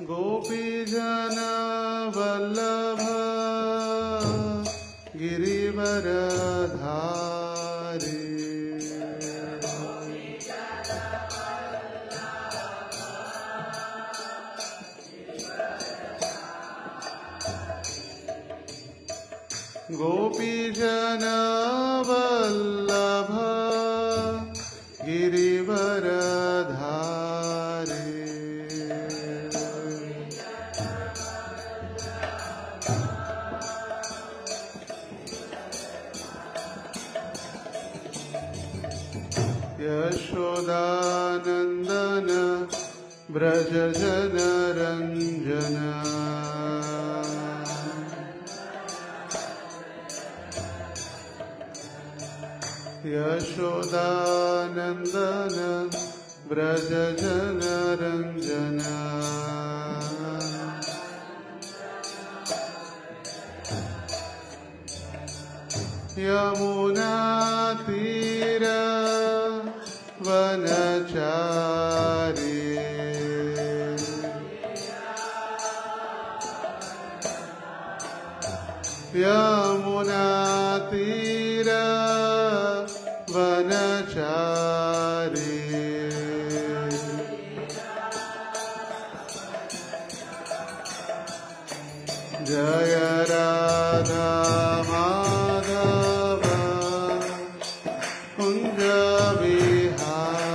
गोपीजन वल्लभ गिरिवरधारी गोपीजन वल्लभ गिरिवरधारी यशोदानंदन ब्रज जन रंजन यशोदानंदन ब्रज जन रंजन यमुना तीर वनचारी यमुना तीर वनचारी जय राधा माधव कुंज बिहारी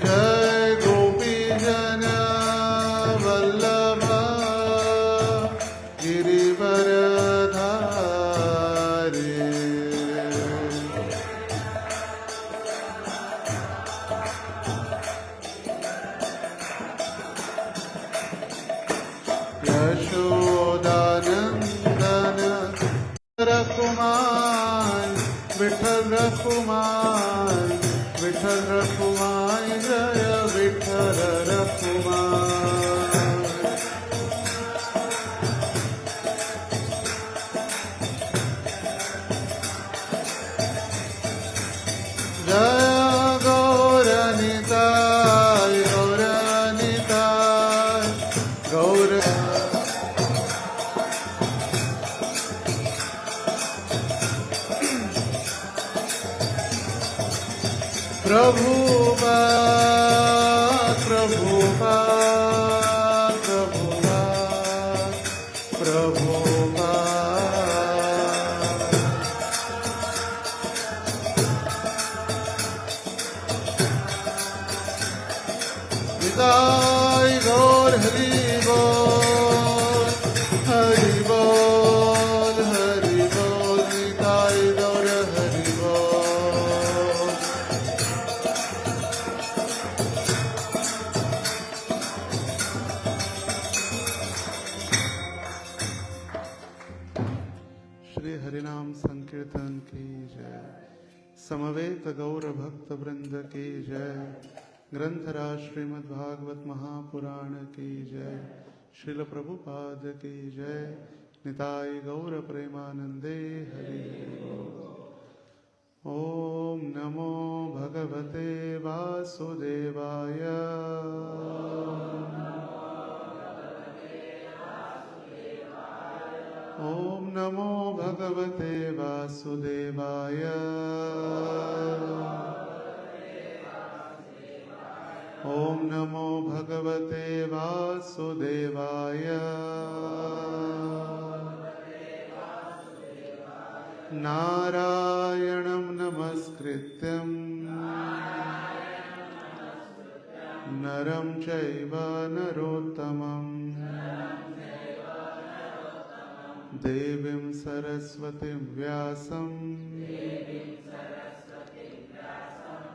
जय गोपीजन वल्लभ गिरिवरधारी यशोदानंदन रकुमार विठल रकुमार विठल रकुमार जय विठल रकुमार जय गौरनिताय गौरनिताय गौर प्रभुपाद प्रभुपाद प्रभुपाद प्रभुपाद निताय गौर हरि बोल हरि बोल हरि बोल निताय गौर हरि बोल श्री हरिनाम संकीर्तन की जय। समवेत गौर भक्त वृंद की जय। ग्रंथराज श्रीमद् भागवत महापुराण की जय। श्रील प्रभुपाद की जय। निताय गौर प्रेमानंदे हरि ओम नमो भगवते वासुदेवाय ओम नमो भगवते वासुदेवाय ओम नमो भगवते वासुदेवाय नारायणं नमस्कृत्यं नरं चैव नरोत्तमं देवीं सरस्वतीं व्यासं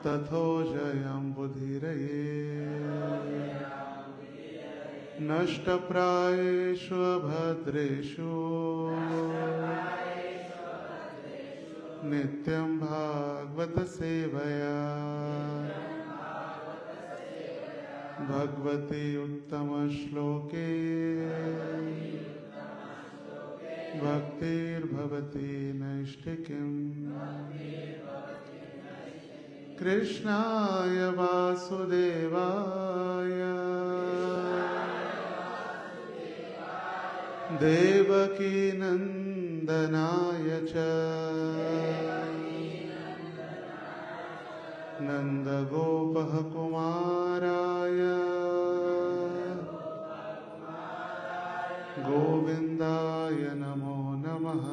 तथो जयं बुधिरये नष्टप्रायेषु भद्रेषु नित्यं भागवत सेवया भगवती उत्तमश्लोके भक्तिर्भवति नैष्ठिकीम्। कृष्णाय वासुदेवाय देवकीनन्दनाय च नन्दगोपकुमाराय गोविन्दाय नमो नमः।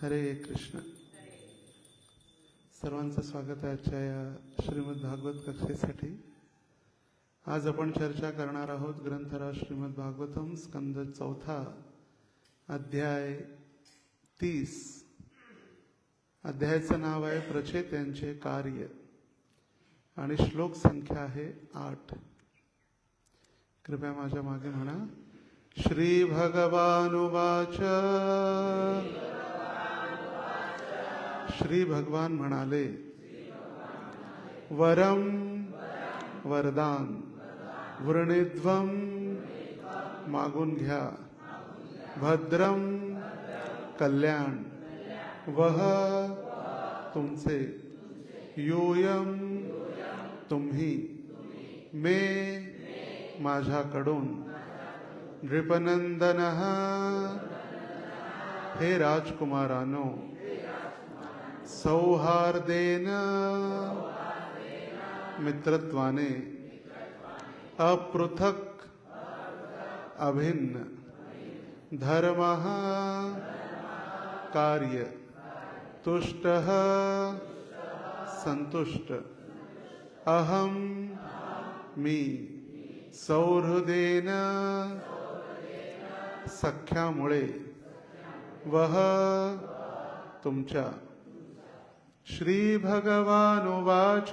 हरे कृष्ण। सर्वांचं स्वागत आहे आजच्या या श्रीमद भागवत कक्षेसाठी। आज आपण चर्चा करणार आहोत ग्रंथराज श्रीमद भागवतम स्कंद 4 अध्याय 30। अध्यायाचं नाव आहे प्रचेत्यांचे कार्य आणि श्लोक संख्या आहे 8। कृपया माझ्या मागे म्हणा। श्री भगवानुवाच। श्री भगवान म्हणाले, वरम वरदान, वृणीध्वम मागून घ्या, भद्रम कल्याण, वह तुमचे, यूयम तुम्ही, मे माझ्याकडून, नृपनंदनः हे राजकुमारानो, सौहार्देन मित्रत्वाने, अपृथक अभिन्न, धर्मः कार्य, तुष्टः संतुष्ट, अहम मी, सौहृदेन सख्यामुळे, वह तुमच्या। श्री भगवानुवाच।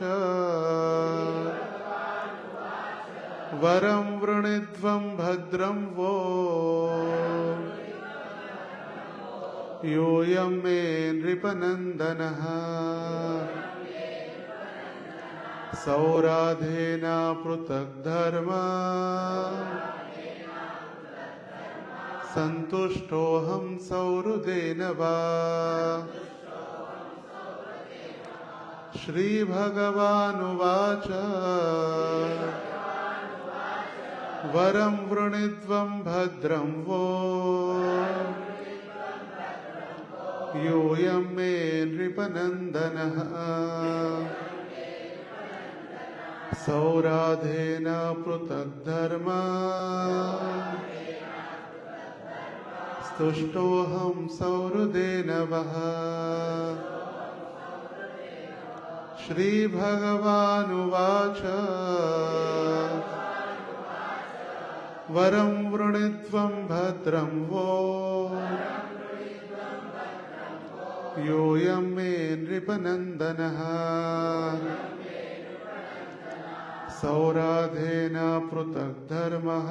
वरं वृणीध्वं भद्रं वो यूयं मे नृपनन्दनः सौराधेन पृथक् धर्म सन्तुष्टोऽहं सौहृदेन वा। श्री भगवानुवाच। वरं वृणीध्वं भद्रं वो यूयं मे नृपनन्दनः सौराधेन पृथक् धर्म स्तुष्टोऽहं सौहृदेन वः। श्री भगवानुवाच। वरं वृणीध्वं भद्रं वो यूयं मे नृपनन्दनः सौराधेन पृथक् धर्मः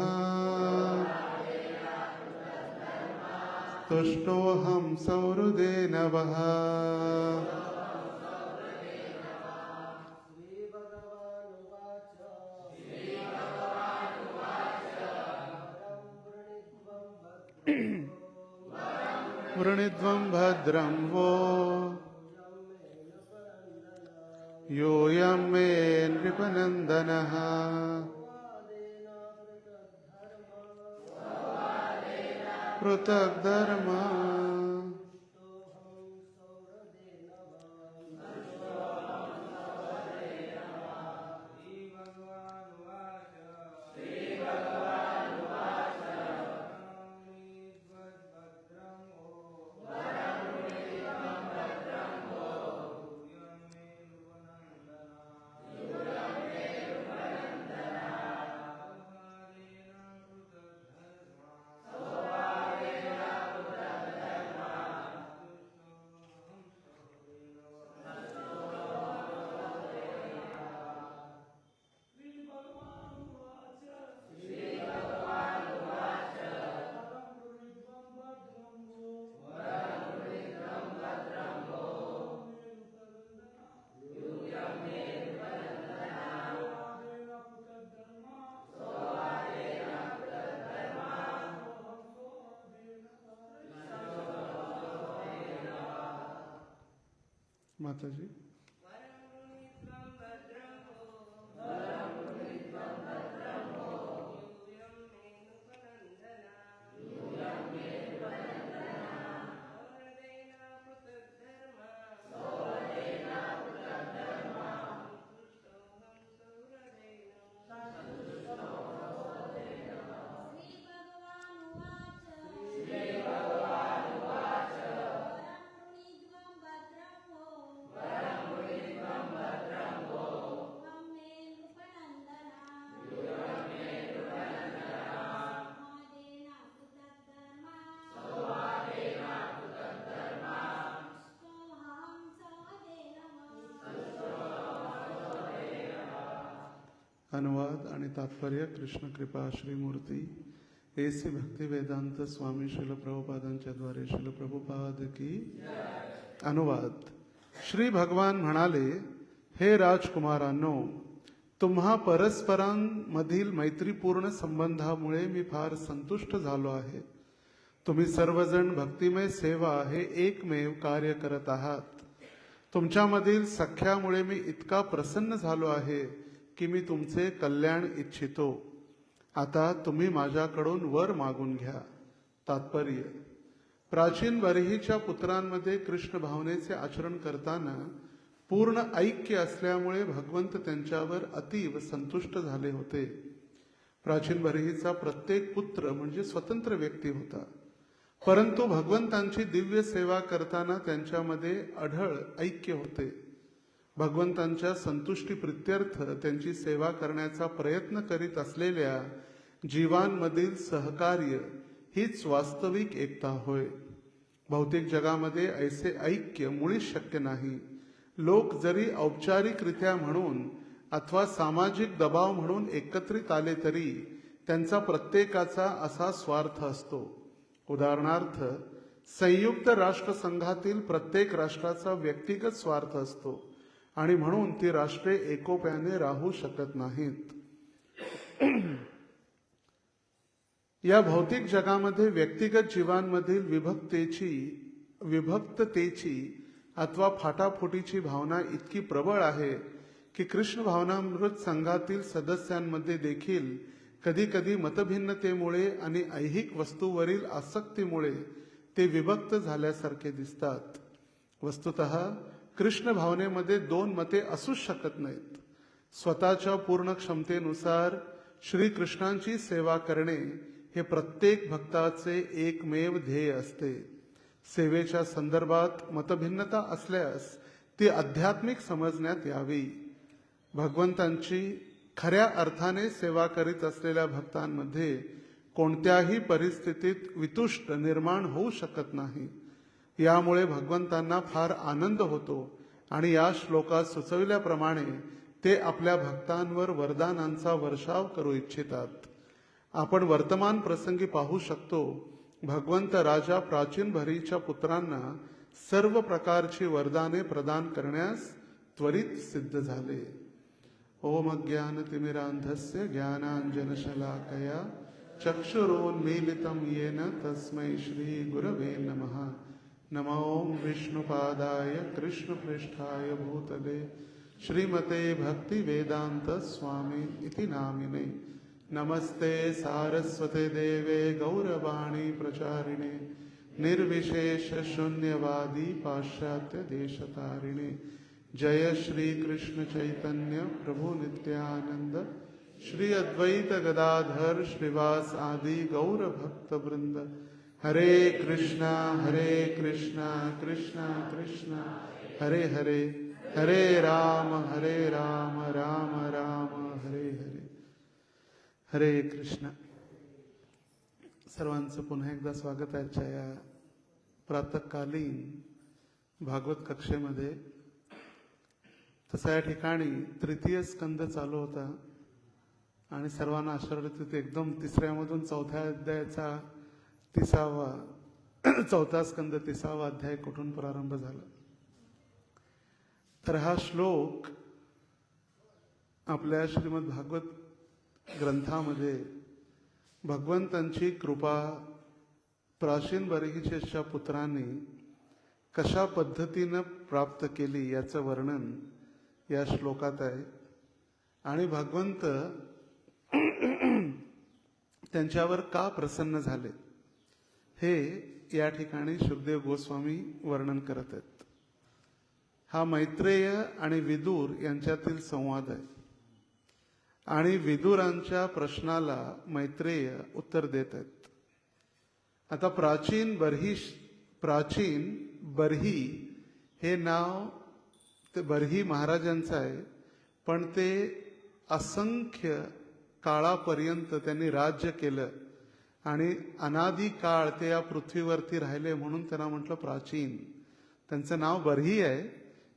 तुष्टोऽहं सौहृदेन वः। वृणीध्वं भद्रं वो यूयं मे नृपनन्दनः पृथक् धर्म माताजी. अनुवाद आणि तात्पर्य कृष्ण कृपा श्रीमूर्ती एसी भक्ती वेदांत स्वामी शिल प्रभुपादांच्या द्वारे शिल प्रभुपाद की. अनुवाद. श्री भगवान म्हणाले, हे राजकुमारांनो, तुम्हा परस्परांमधील मैत्रीपूर्ण संबंधामुळे मी फार संतुष्ट झालो आहे. तुम्ही सर्वजण भक्तिमय सेवा हे एकमेव कार्य करत आहात. तुमच्यामधील सख्यामुळे मी इतका प्रसन्न झालो आहे की मी तुमचे कल्याण इच्छितो. आता तुम्ही माझ्याकडून वर मागून घ्या. तात्पर्य. प्राचीन बर्हीच्या पुत्रांमध्ये कृष्ण भावनेचे आचरण करताना पूर्ण ऐक्य असल्यामुळे भगवंत त्यांच्यावर अतीव संतुष्ट झाले होते. प्राचीन बर्हीचा प्रत्येक पुत्र म्हणजे स्वतंत्र व्यक्ती होता, परंतु भगवंतांची दिव्य सेवा करताना त्यांच्यामध्ये अढळ ऐक्य होते. भगवंतांच्या संतुष्टी प्रित्यर्थ त्यांची सेवा करण्याचा प्रयत्न करीत असलेल्या जीवांमधील सहकार्य हीच वास्तविक एकता होय. भौतिक जगामध्ये ऐसे ऐक्य मुळीच शक्य नाही. लोक जरी औपचारिकरित्या म्हणून अथवा सामाजिक दबाव म्हणून एकत्रित आले तरी त्यांचा प्रत्येकाचा असा स्वार्थ असतो. उदाहरणार्थ, संयुक्त राष्ट्रसंघातील प्रत्येक राष्ट्राचा व्यक्तिगत स्वार्थ असतो आणि म्हणून ती राष्ट्रे एकोप्याने राहू शकत नाहीत. या भौतिक जगामध्ये व्यक्तिगत जीवांमधील विभक्ततेची अथवा फाटाफुटीची भावना इतकी प्रबळ आहे की कृष्ण भावनामृत संघातील सदस्यांमध्ये देखील कधी कधी मतभिन्नतेमुळे आणि ऐहिक वस्तूवरील आसक्तीमुळे ते विभक्त झाल्यासारखे दिसतात. वस्तुतः कृष्ण भावनेमध्ये दोन मते असूच शकत नाहीत. स्वतःच्या पूर्ण क्षमतेनुसार श्रीकृष्णांची सेवा करणे हे प्रत्येक भक्ताचे एकमेव ध्येय असते. सेवेच्या संदर्भात मतभिन्नता असल्यास ती आध्यात्मिक समजण्यात यावी. भगवंतांची खऱ्या अर्थाने सेवा करीत असलेल्या भक्तांमध्ये कोणत्याही परिस्थितीत वितुष्ट निर्माण होऊ शकत नाही. यामुळे भगवंतांना फार आनंद होतो आणि या श्लोकात सुचविल्याप्रमाणे ते आपल्या भक्तांवर वरदानांचा वर्षाव करू इच्छितात. आपण वर्तमान प्रसंगी पाहू शकतो, भगवंत राजा प्राचीन भरीच्या पुत्रांना सर्व प्रकारची वरदाने प्रदान करण्यास त्वरित सिद्ध झाले. ओम ज्ञानतिमिरांधस्य ज्ञानांजनशलाकया चक्षुरोन्मीलितं येन तस्मै श्री गुरवे नमः. नमो विष्णुपादाय कृष्णपृष्ठाय भूतले श्रीमते भक्ति वेदांत स्वामी इति नामिने. नमस्ते सारस्वते देवे गौरवाणी प्रचारिणे निर्विशेष शून्यवादी पाश्चात्य देशतारिणे. जय श्री कृष्ण चैतन्य प्रभु नित्यानंद श्री अद्वैत गदाधर श्रीवास आदि गौर भक्त वृंद. हरे कृष्णा कृष्णा कृष्णा हरे हरे, हरे राम राम राम हरे हरे. हरे कृष्ण. सर्वांचं पुन्हा एकदा स्वागत आहे आजच्या या प्रातःकालीन भागवत कक्षेमध्ये. तसा या ठिकाणी तृतीय स्कंद चालू होता आणि सर्वांना आश्चर्य होते, एकदम तिसऱ्यामधून चौथ्या अध्यायाचा चौथा स्कंद 30वा अध्याय कुठून प्रारंभ झाला. तर हा श्लोक आपल्या श्रीमद भागवत ग्रंथामध्ये भगवंतांची कृपा प्राचीन बर्हीच्या पुत्रांनी कशा पद्धतीनं प्राप्त केली याचं वर्णन या श्लोकात आहे. आणि भगवंत त्यांच्यावर का प्रसन्न झाले हे या ठिकाणी शुकदेव गोस्वामी वर्णन करत आहेत. हा मैत्रेय आणि विदूर यांच्यातील संवाद आहे आणि विदुरांच्या प्रश्नाला मैत्रेय उत्तर देत आहेत. आता प्राचीन बर्ही हे नाव ते बर्ही महाराजांचं आहे, पण ते असंख्य काळापर्यंत त्यांनी राज्य केलं आणि अनादी काळ ते या पृथ्वीवरती राहिले म्हणून त्यांना म्हटलं प्राचीन. त्यांचं नाव बर्ही आहे,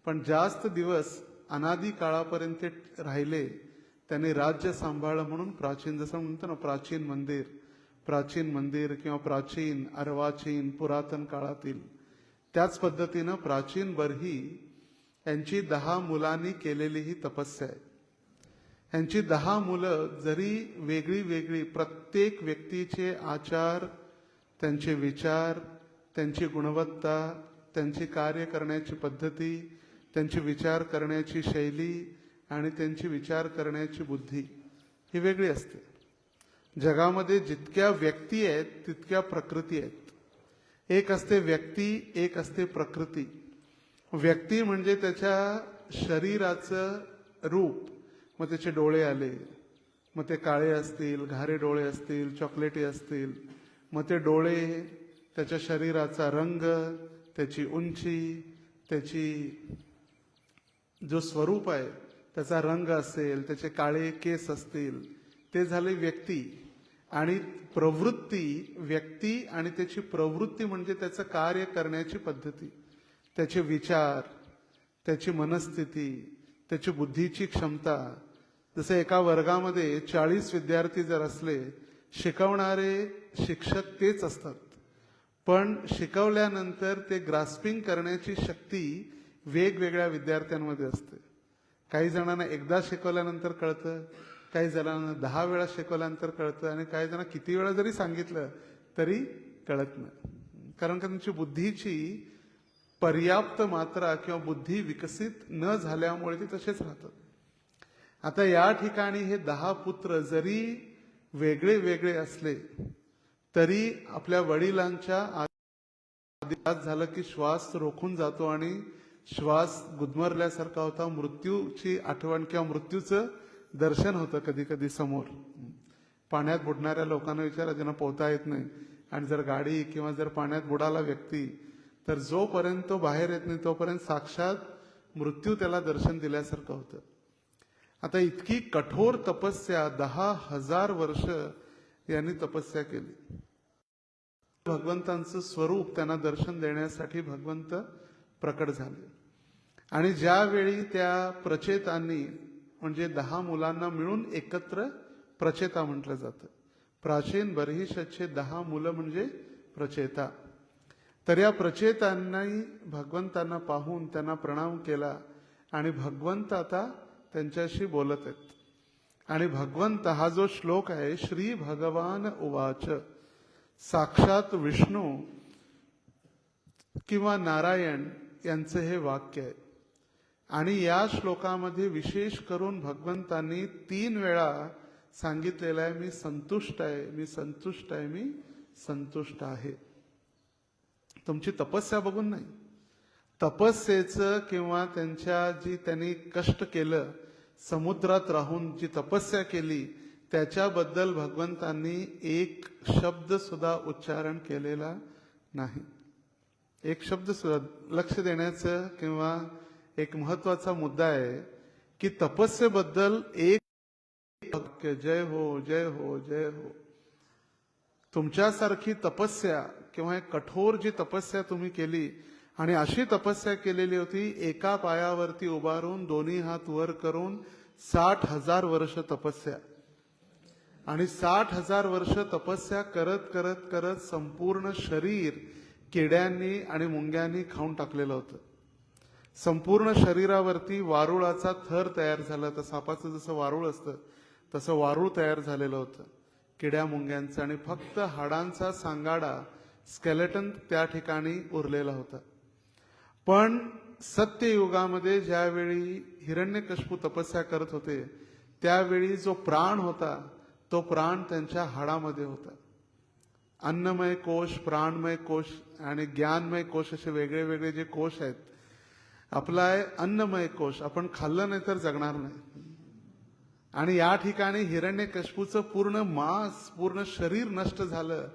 पण जास्त दिवस अनादी काळापर्यंत ते राहिले, त्यांनी राज्य सांभाळलं म्हणून प्राचीन. जसं म्हणतो ना प्राचीन मंदिर किंवा प्राचीन अर्वाचीन पुरातन काळातील, त्याच पद्धतीनं प्राचीन बर्ही यांची 10 मुलांनी केलेली ही तपस्या आहे. यांची 10 मुलं जरी वेगळी वेगळी, प्रत्येक व्यक्तीचे आचार, त्यांचे विचार, त्यांची गुणवत्ता, त्यांची कार्य करण्याची पद्धती, त्यांची विचार करण्याची शैली आणि त्यांची विचार करण्याची बुद्धी ही वेगळी असते. जगामध्ये जितक्या व्यक्ती आहेत तितक्या प्रकृती आहेत. एक असते व्यक्ती, एक असते प्रकृती. व्यक्ती म्हणजे त्याच्या शरीराचं रूप, मग त्याचे डोळे आले, मग ते काळे असतील, घारे डोळे असतील, चॉकलेटी असतील, मग ते डोळे, त्याच्या शरीराचा रंग, त्याची उंची, त्याची जो स्वरूप आहे त्याचा रंग असेल, त्याचे काळे केस असतील, ते झाले व्यक्ती. आणि प्रवृत्ती, व्यक्ती आणि त्याची प्रवृत्ती म्हणजे त्याचं कार्य करण्याची पद्धती, त्याचे विचार, त्याची मनस्थिती, त्याची बुद्धीची क्षमता. जसं एका वर्गामध्ये 40 विद्यार्थी जर असले, शिकवणारे शिक्षक तेच असतात, पण शिकवल्यानंतर ते ग्रास्पिंग करण्याची शक्ती वेगवेगळ्या विद्यार्थ्यांमध्ये असते. काही जणांना एकदा शिकवल्यानंतर कळतं, काही जणांना 10 वेळा शिकवल्यानंतर कळतं आणि काही जणांना किती वेळा जरी सांगितलं तरी कळत नाही. कारण का त्यांची बुद्धीची पर्याप्त मात्रा किंवा बुद्धी विकसित न झाल्यामुळे ते तसेच राहतात. आता या ठिकाणी हे 10 पुत्र जरी वेगळे वेगळे असले तरी आपल्या वडिलांच्या आधी झालं की श्वास रोखून जातो आणि श्वास गुदमरल्यासारखा होता. मृत्यूची आठवण किंवा मृत्यूचं दर्शन होतं कधी कधी समोर. पाण्यात बुडणाऱ्या लोकांना विचारा ज्यांना पोहता येत नाही, आणि जर गाडी किंवा जर पाण्यात बुडाला व्यक्ती, तर जोपर्यंत तो बाहेर येत नाही तोपर्यंत साक्षात मृत्यू त्याला दर्शन दिल्यासारखं होतं. आता इतकी कठोर तपस्या 10,000 वर्ष यांनी तपस्या केली. भगवंतांचं स्वरूप त्यांना दर्शन देण्यासाठी भगवंत प्रकट झाले. आणि ज्यावेळी त्या प्रचेतांनी, म्हणजे 10 मुलांना मिळून एकत्र प्रचेता म्हटलं जातं. प्राचीन बर्हिषचे 10 मुलं म्हणजे प्रचेता. तर या प्रचेतांनी भगवंतांना पाहून त्यांना प्रणाम केला आणि भगवंत आता त्यांच्याशी बोलत आहेत. आणि भगवंत हा जो श्लोक आहे, श्री भगवान उवाच, साक्षात विष्णू किंवा नारायण यांचं हे वाक्य आहे. आणि या श्लोकामध्ये विशेष करून भगवंतांनी 3 वेळा सांगितलेलं आहे, मी संतुष्ट आहे, मी संतुष्ट आहे, मी संतुष्ट आहे. तुमची तपस्या बघून नाही, तपस्येचं किंवा त्यांनी कष्ट केलं, समुद्रात राहून जी तपस्या केली त्याच्याबद्दल भगवंतांनी एक शब्द सुद्धा उच्चारण केलेला नाही. एक शब्द सुद्धा. लक्ष देण्याचं किंवा एक महत्वाचा मुद्दा आहे की तपस्येबद्दल एक वाक्य, जय हो जय हो जय हो. तुमच्यासारखी तपस्या किंवा एक कठोर जी तपस्या तुम्ही केली, आणि अशी तपस्या केलेली होती, एका पायावरती उभारून दोन्ही हात वर करून 60,000 वर्ष तपस्या. आणि 60,000 वर्ष तपस्या करत करत करत संपूर्ण शरीर किड्यांनी आणि मुंग्यांनी खाऊन टाकलेलं होतं. संपूर्ण शरीरावरती वारुळाचा थर तयार झाला होता. सापाचं जसं वारुळ असतं तसं वारुळ तयार झालेलं होतं किड्या मुंग्यांचं, आणि फक्त हाडांचा सांगाडा, स्केलेटन त्या ठिकाणी उरलेला होता. पण सत्ययुगामध्ये ज्यावेळी हिरण्यकश्यप तपस्या करत होते त्यावेळी जो प्राण होता तो प्राण त्यांच्या हाडामध्ये होता. अन्नमय कोश, प्राणमय कोश आणि ज्ञानमय कोश असे वेगळे वेगळे जे कोश आहेत. आपला आहे अन्नमय कोश, आपण खाल्लं नाही तर जगणार नाही. आणि या ठिकाणी हिरण्यकश्यपूचं पूर्ण मांस, पूर्ण शरीर नष्ट झालं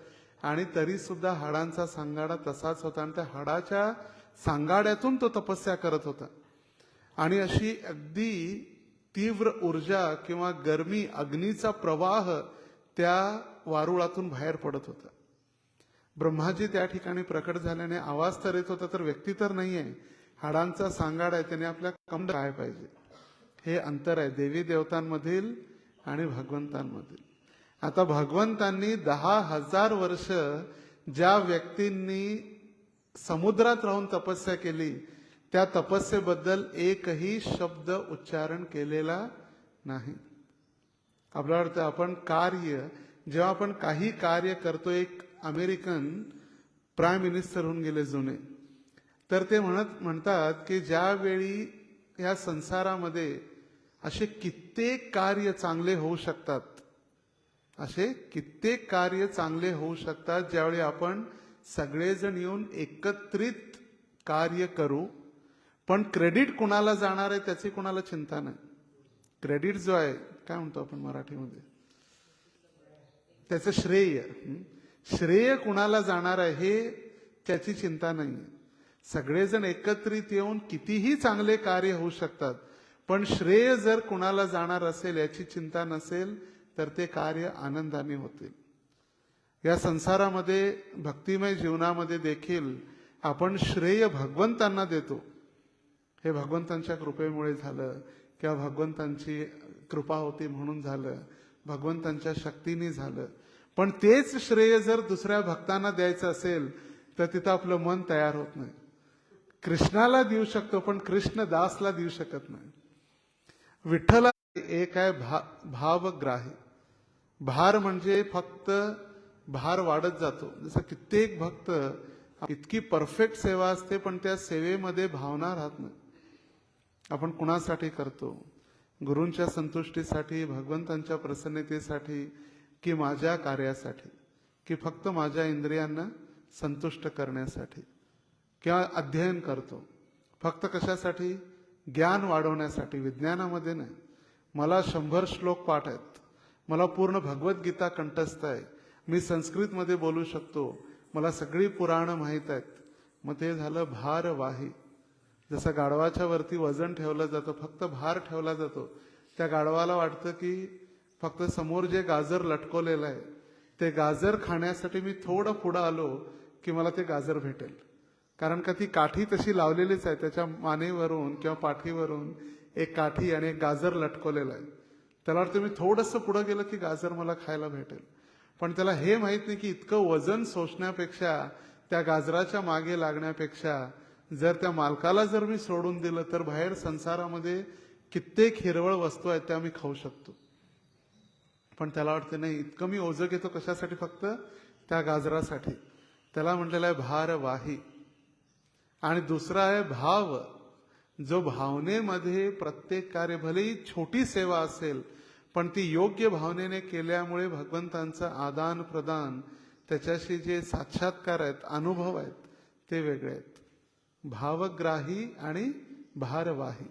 आणि तरी सुद्धा हाडांचा सांगाडा तसाच होता आणि त्या हाडाच्या सांगाड्यातून तो तपस्या करत होता. आणि अशी अगदी तीव्र ऊर्जा किंवा गरमी, अग्नीचा प्रवाह त्या वारुळातून बाहेर पडत होता. ब्रह्माजी त्या ठिकाणी प्रकट झाल्याने आवाज तर येत होता, तर व्यक्ती तर नाहीये, हाडांचा सांगाडा आहे. त्याने आपल्या कमड काय पाहिजे, हे अंतर आहे देवी देवतांमधील आणि भगवंतांमधील. आता भगवंतांनी 10,000 वर्ष ज्या व्यक्तींनी समुद्रात राहून तपस्या केली त्या तपस्येबद्दल एकही शब्द उच्चारण केलेला नाही. आपल्याला वाटतं आपण जेव्हा आपण काही कार्य करतो, एक अमेरिकन प्राईम मिनिस्टर होऊन गेले जुने, तर ते म्हणतात की ज्यावेळी या संसारामध्ये असे कित्येक कार्य चांगले होऊ शकतात, असे कित्येक कार्य चांगले होऊ शकतात ज्यावेळी आपण सगळेजण येऊन एकत्रित कार्य करू, पण क्रेडिट कुणाला जाणार आहे त्याची कुणाला चिंता नाही. क्रेडिट जो आहे, काय म्हणतो आपण मराठीमध्ये, त्याचं श्रेय कुणाला जाणार आहे हे त्याची चिंता नाही. सगळेजण एकत्रित येऊन कितीही चांगले कार्य होऊ शकतात, पण श्रेय जर कुणाला जाणार असेल याची चिंता नसेल तर ते कार्य आनंदाने होतील. या संसारामध्ये, भक्तिमय जीवनामध्ये देखील आपण श्रेय भगवंतांना देतो. हे भगवंतांच्या कृपेमुळे झालं किंवा भगवंतांची कृपा होती म्हणून झालं, भगवंतांच्या शक्तीने झालं. पण तेच श्रेय जर दुसऱ्या भक्तांना द्यायचं असेल तर तिथं आपलं मन तयार होत नाही. कृष्णाला देऊ शकतो पण कृष्णदासला देऊ शकत नाही. विठ्ठला एक आहे भावग्राही. भार म्हणजे फक्त भार वाढत जातो. जसं कित्येक भक्त, इतकी परफेक्ट सेवा असते पण त्या सेवेमध्ये भावना राहत नाही. आपण कुणासाठी करतो, गुरूंच्या संतुष्टीसाठी, भगवंतांच्या प्रसन्नतेसाठी, की माझ्या कार्यासाठी, की फक्त माझ्या इंद्रियांना संतुष्ट करण्यासाठी, किंवा अध्ययन करतो फक्त कशासाठी, ज्ञान वाढवण्यासाठी, विज्ञानामध्ये नाही. मला 100 श्लोक पाठ आहेत, मला पूर्ण भगवद्गीता कंठस्थ आहे, मी संस्कृतमध्ये बोलू शकतो, मला सगळी पुराणं माहीत आहेत. मग ते झालं भारवाही. जसं गाढवाच्या वरती वजन ठेवलं जातं, फक्त भार ठेवला जातो, त्या गाढवाला वाटतं की फक्त समोर जे गाजर लटकवलेलं आहे ते गाजर खाण्यासाठी मी थोडं पुढं आलो की मला ते गाजर भेटेल. कारण का ती काठी तशी लावलेलीच आहे, त्याच्या मानेवरून किंवा पाठीवरून एक काठी आणि एक गाजर लटकवलेलं आहे. त्याला वाटतं मी थोडंसं पुढं गेलं की गाजर मला खायला भेटेल. पण त्याला हे माहित नाही की इतकं वजन सोसण्यापेक्षा, त्या गाजराच्या मागे लागण्यापेक्षा जर त्या मालकाला जर मी सोडून दिलं तर बाहेर संसारामध्ये कित्येक हिरवळ वस्तू आहेत त्या मी खाऊ शकतो. पण त्याला वाटतं नाही, इतकं मी ओझं घेतो कशासाठी, फक्त त्या गाजरासाठी. त्याला म्हटलेलं आहे भारवाही. आणि दुसरा आहे भाव, जो भावनेमध्ये प्रत्येक कार्य, भलेही छोटी सेवा असेल पण ती योग्य भावनेने केल्यामुळे भगवंतांचं आदान प्रदान, त्याच्याशी जे साक्षात्कार आहेत, अनुभव आहेत, ते वेगळे आहेत. भावग्राही आणि भारवाही.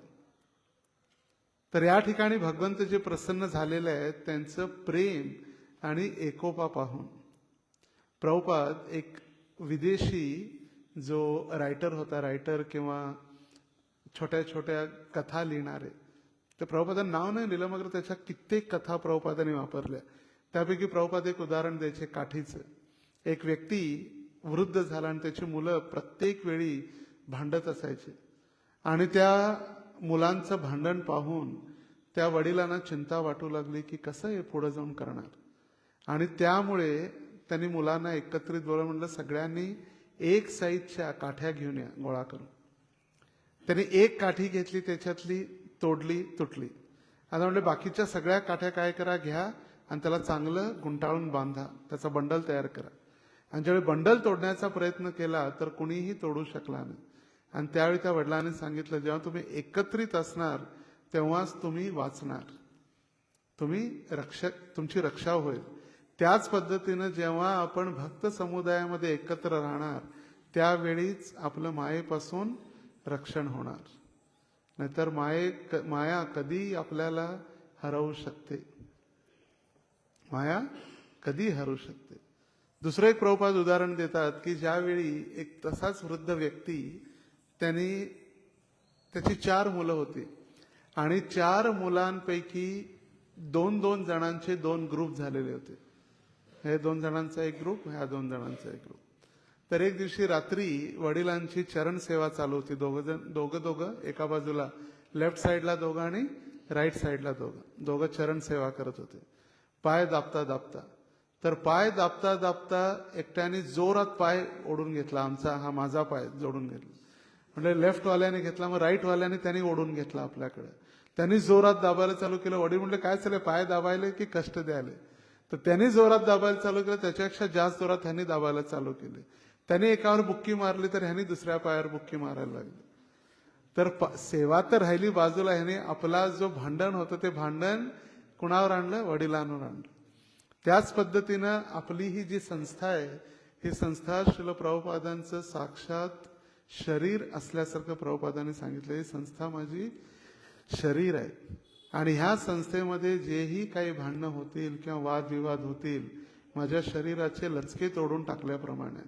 तर या ठिकाणी भगवंत जे प्रसन्न झालेले आहेत त्यांचं प्रेम आणि एकोपा पाहून प्रभुपाद, एक विदेशी जो रायटर किंवा छोट्या छोट्या कथा लिहिणारे, तर प्रभुपादांनी नाव नाही लिहिलं, मग त्याच्या कित्येक कथा प्रभुपादांनी वापरल्या. त्यापैकी प्रभुपाद एक उदाहरण द्यायचे काठीचं. एक व्यक्ती वृद्ध झाला आणि त्याची मुलं प्रत्येक वेळी भांडत असायचे आणि त्या मुलांचं भांडण पाहून त्या वडिलांना चिंता वाटू लागली की कसं हे पुढे जाऊन करणार. आणि त्यामुळे त्यांनी मुलांना एकत्रित बोलवलं, म्हणलं सगळ्यांनी एक साईजच्या काठ्या घेऊन या गोळा करून. त्यांनी एक काठी घेतली, त्याच्यातली तोडली, तुटली. आता म्हणले बाकीच्या सगळ्या काठ्या काय करा, घ्या आणि त्याला चांगलं गुंडाळून बांधा, त्याचा बंडल तयार करा. आणि ज्यावेळी बंडल तोडण्याचा प्रयत्न केला तर कुणीही तोडू शकला नाही. आणि त्यावेळी त्या वडिलांनी सांगितलं, जेव्हा तुम्ही एकत्रित असणार तेव्हाच तुम्ही वाचणार, तुमची रक्षा होईल. त्याच पद्धतीनं जेव्हा आपण भक्त समुदायामध्ये एकत्र राहणार त्यावेळीच आपलं मायेपासून रक्षण होणार. नाहीतर माया कधी आपल्याला हरवू शकते, माया कधी हरवू शकते. दुसरं एक प्रभुपाद उदाहरण देतात की ज्यावेळी एक तसाच वृद्ध व्यक्ती, त्याची 4 मुलं होती आणि 4 मुलांपैकी 2 जणांचे 2 ग्रुप झालेले होते. हे 2 जणांचा एक ग्रुप, ह्या 2 जणांचा एक ग्रुप. तर एक दिवशी रात्री वडिलांची चरण सेवा चालू होती. दोघं एका बाजूला, लेफ्ट साईडला दोघं आणि राईट साईडला दोघं चरण सेवा करत होते. पाय दाबता दाबता, तर पाय दाबता दाबता एकट्याने जोरात पाय ओढून घेतला, हा माझा पाय जोडून घेतला. म्हणजे लेफ्ट वाल्याने घेतला, मग राईट वाल्याने त्यांनी ओढून घेतला आपल्याकडे. त्यांनी जोरात दाबायला चालू केलं. वडील म्हणले, काय चाललंय, पाय दाबायले की कष्ट द्यायले? तर त्यांनी जोरात दाबायला चालू केलं, त्याच्यापेक्षा जास्त जोरात ह्यांनी दाबायला चालू केले. त्यांनी एकावर बुक्की मारली तर ह्यांनी दुसऱ्या पायावर बुक्की मारायला लागली. तर सेवा तर राहिली बाजूला, ह्याने आपला जो भांडण होतं ते भांडण कुणावर आणलं? वडिलांवर आणलं. त्याच पद्धतीनं आपली ही जी संस्था आहे, ही संस्था श्रील प्रभुपादांचं साक्षात शरीर असल्यासारखं प्रभुपादांनी सांगितलं. ही संस्था माझी शरीर आहे आणि ह्या संस्थेमध्ये जेही काही भांडणं होतील किंवा वादविवाद होतील, माझ्या शरीराचे लचके तोडून टाकल्याप्रमाणे.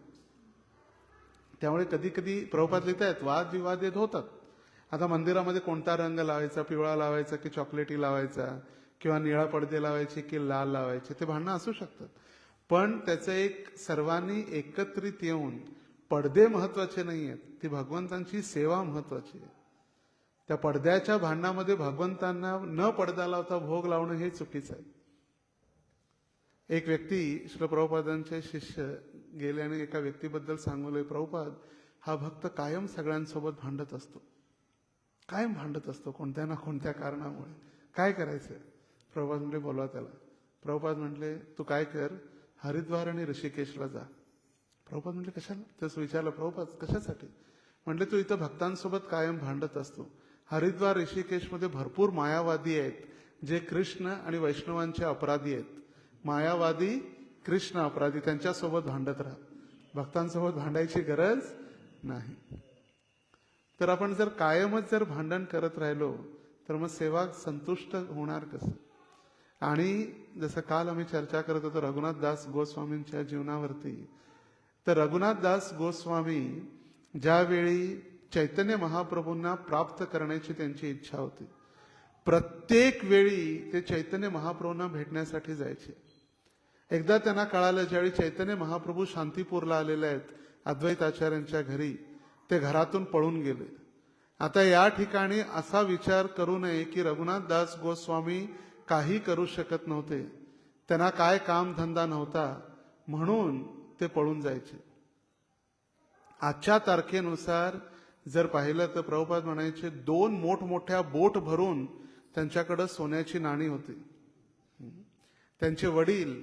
त्यामुळे कधी कधी प्रभुपाद लिहितायत वादविवाद होतात. आता मंदिरामध्ये कोणता रंग लावायचा, पिवळा लावायचा की चॉकलेटी लावायचा, किंवा निळा पडदे लावायचे की लाल लावायचे, ते भांडणं असू शकतात. पण त्याचं एक सर्वांनी एकत्रित येऊन, पडदे महत्वाचे नाही आहेत, ती भगवंतांची सेवा महत्वाची आहे. त्या पडद्याच्या भांडणामध्ये भगवंतांना न पडदा लावता भोग लावणं हे चुकीचं आहे. एक व्यक्ती, श्री प्रभुपादांचे शिष्य गेले आणि एका व्यक्तीबद्दल सांगले, प्रभुपाद हा भक्त कायम सगळ्यांसोबत भांडत असतो, कायम भांडत असतो कोणत्या ना कोणत्या कारणामुळे, काय करायचं? प्रभुपाद म्हटले, बोलवा त्याला. प्रभुपाद म्हटले, तू काय कर, हरिद्वार आणि ऋषिकेशला जा. प्रभुपाद म्हटले, कशाला? तेच विचारलं, प्रभुपाद कशासाठी? म्हटले, तू इथं भक्तांसोबत कायम भांडत असतो. हरिद्वार ऋषिकेशमध्ये भरपूर मायावादी आहेत, जे कृष्ण आणि वैष्णवांचे अपराधी आहेत. मायावादी, कृष्ण अपराधी, त्यांच्यासोबत भांडत राहा, भक्तांसोबत भांडायची गरज नाही. तर आपण जर कायमच भांडण करत राहिलो तर मग सेवा संतुष्ट होणार कसं? आणि जसं काल आम्ही चर्चा करत होतो रघुनाथ दास गोस्वामींच्या जीवनावरती, तर रघुनाथ दास गोस्वामी ज्यावेळी चैतन्य महाप्रभूंना प्राप्त करण्याची त्यांची इच्छा होती, प्रत्येक वेळी ते चैतन्य महाप्रभूंना भेटण्यासाठी जायचे. एकदा त्यांना कळालं, ज्यावेळी चैतन्य महाप्रभू शांतीपूरला आलेले आहेत अद्वैताचार्यांच्या घरी, ते घरातून पळून गेले. आता या ठिकाणी असा विचार करू नये की रघुनाथ दास गोस्वामी काही करू शकत नव्हते, त्यांना काय काम धंदा नव्हता म्हणून ते पळून जायचे. आजच्या तारखेनुसार जर पाहिलं तर प्रभुपाद म्हणायचे 2 मोठमोठ्या बोट भरून त्यांच्याकडे सोन्याची नाणी होती. त्यांचे वडील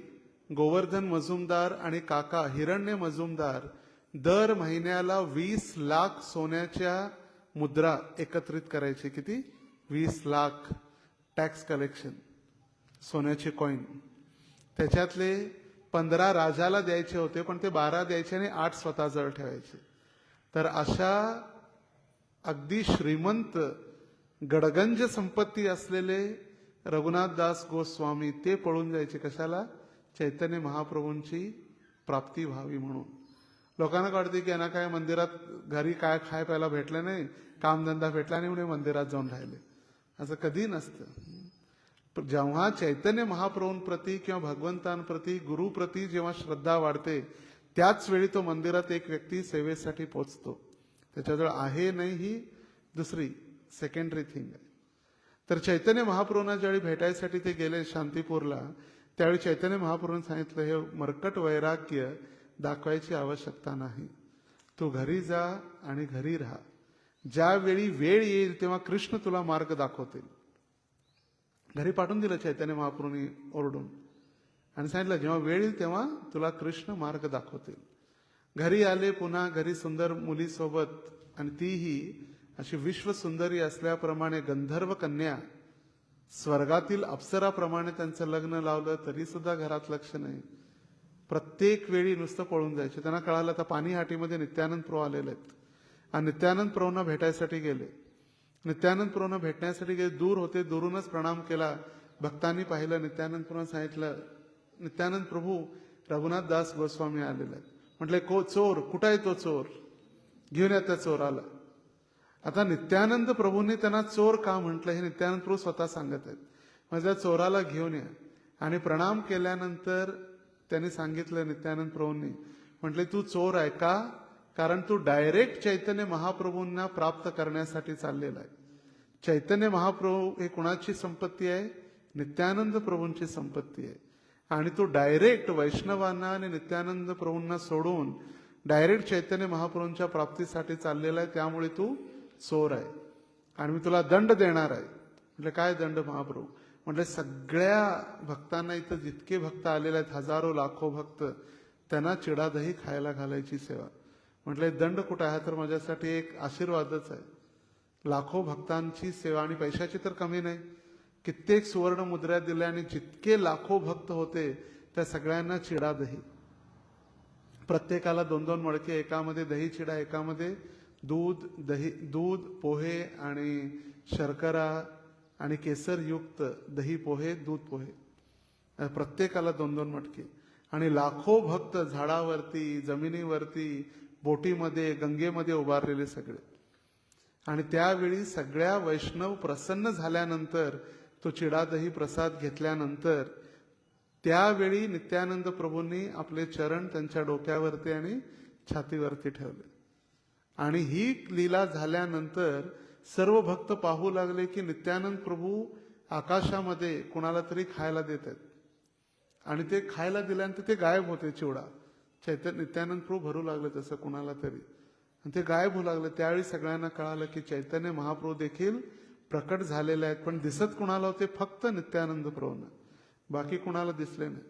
गोवर्धन मजुमदार आणि काका हिरण्य मजुमदार दर महिन्याला 20 लाख सोन्याच्या मुद्रा एकत्रित करायचे. किती? 20 लाख टॅक्स कलेक्शन, सोन्याचे कॉईन. त्याच्यातले 15 राजाला द्यायचे होते, पण ते 12 द्यायचे आणि 8 स्वतःजवळ ठेवायचे. तर अशा अगदी श्रीमंत गडगंज संपत्ती असलेले रघुनाथ दास गोस्वामी ते पळून जायचे. कशाला? चैतन्य महाप्रभूंची प्राप्ती व्हावी म्हणून. लोकांना कळते की यांना काय मंदिरात घरी काय खाय प्यायला भेटलं नाही, कामधंदा भेटला नाही म्हणून मंदिरात जाऊन राहिले, असं कधी नसतं. जेव्हा चैतन्य महाप्रभूंप्रती किंवा भगवंतांप्रती, गुरुप्रती जेव्हा श्रद्धा वाढते, त्याच वेळी तो मंदिरात एक व्यक्ती सेवेसाठी पोचतो. त्याच्याजवळ आहे नाही ही दुसरी सेकंडरी थिंग आहे. तर चैतन्य महाप्रभूंना ज्यावेळी भेटायसाठी ते गेले शांतीपूरला, त्यावेळी चैतन्य महाप्रभूंनी सांगितलं, हे मरकट वैराग्य दाखवायची आवश्यकता नाही, तू घरी जा आणि घरी राहा. ज्यावेळी वेळ येईल तेव्हा कृष्ण तुला मार्ग दाखवतील. घरी पाठवून दिलं चैतन्य महाप्रभूंनी ओरडून आणि सांगितलं, जेव्हा वेळ येईल तेव्हा तुला कृष्ण मार्ग दाखवतील. घरी आले, पुन्हा घरी सुंदर मुलीसोबत आणि तीही अशी विश्वसुंदरी असल्याप्रमाणे गंधर्व कन्या, स्वर्गातील अप्सराप्रमाणे त्यांचं लग्न लावलं तरी सुद्धा घरात लक्ष नाही. प्रत्येक वेळी नुसतं पळून जायचे. त्यांना कळालं आता पाणीहाटीमध्ये नित्यानंद प्रभू आलेले आहेत आणि नित्यानंद प्रभूंना भेटायसाठी गेले. नित्यानंद प्रभूंना भेटण्यासाठी गेले, दूर होते, दुरूनच प्रणाम केला. भक्तांनी पाहिलं, नित्यानंद प्रभूंना सांगितलं, नित्यानंद प्रभू रघुनाथ दास गोस्वामी आलेले आहेत. म्हटले चोर कुठं आहे तो चोर, घेऊन या त्या चोराला. आता नित्यानंद प्रभूंनी त्यांना चोर का म्हटलं हे नित्यानंद प्रभू स्वतः सांगत आहेत. म्हणजे चोराला घेऊन या. आणि प्रणाम केल्यानंतर त्यांनी सांगितलं, नित्यानंद प्रभूंनी म्हटले तू चोर आहे का, कारण तू डायरेक्ट चैतन्य महाप्रभूंना प्राप्त करण्यासाठी चाललेला आहे. चैतन्य महाप्रभू हे कुणाची संपत्ती आहे, नित्यानंद प्रभूंची संपत्ती आहे. आणि तू डायरेक्ट वैष्णवांना आणि नित्यानंद प्रभूंना सोडून डायरेक्ट चैतन्य महाप्रभूंच्या प्राप्तीसाठी चाललेला आहे, त्यामुळे तू चोर आहे आणि मी तुला दंड देणार आहे. म्हटलं काय दंड महाप्रभू. म्हटलं सगळ्या भक्तांना, इथं जितके भक्त आलेले आहेत, हजारो लाखो भक्त, त्यांना चिडा दही खायला घालायची सेवा. म्हटलं दंड कुठं आहे, तर माझ्यासाठी एक आशीर्वादच आहे. लाखो भक्तांची सेवा आणि पैशाची तर कमी नाही. कित्येक सुवर्ण मुद्रा दिल्या आणि जितके लाखो भक्त होते त्या सगळ्यांना चिडा दही, प्रत्येकाला 2-2 मडके, एकामध्ये दही चिडा, एकामध्ये दूध पोहे आणि शर्करा आणि केसरयुक्त दही पोहे, दूध पोहे, प्रत्येकाला 2-2 मटके. आणि लाखो भक्त झाडावरती, जमिनीवरती, बोटीमध्ये, गंगेमध्ये उभारलेले सगळे. आणि त्यावेळी सगळ्या वैष्णव प्रसन्न झाल्यानंतर, तो चिडा दही प्रसाद घेतल्यानंतर, त्यावेळी नित्यानंद प्रभूंनी आपले चरण त्यांच्या डोक्यावरती आणि छातीवरती ठेवले. आणि ही लीला झाल्यानंतर सर्व भक्त पाहू लागले की नित्यानंद प्रभू आकाशामध्ये कुणाला तरी खायला देत आहेत. आणि ते खायला दिल्यानंतर ते गायब होते चिवडा. नित्यानंद प्रभू भरू लागले तसं कुणाला तरी, आणि ते गायब होऊ लागले. त्यावेळी सगळ्यांना कळालं की चैतन्य महाप्रभू देखील प्रकट झालेले आहेत. पण दिसत कुणाला होते, फक्त नित्यानंद प्रभूंना, बाकी कुणाला दिसले नाही.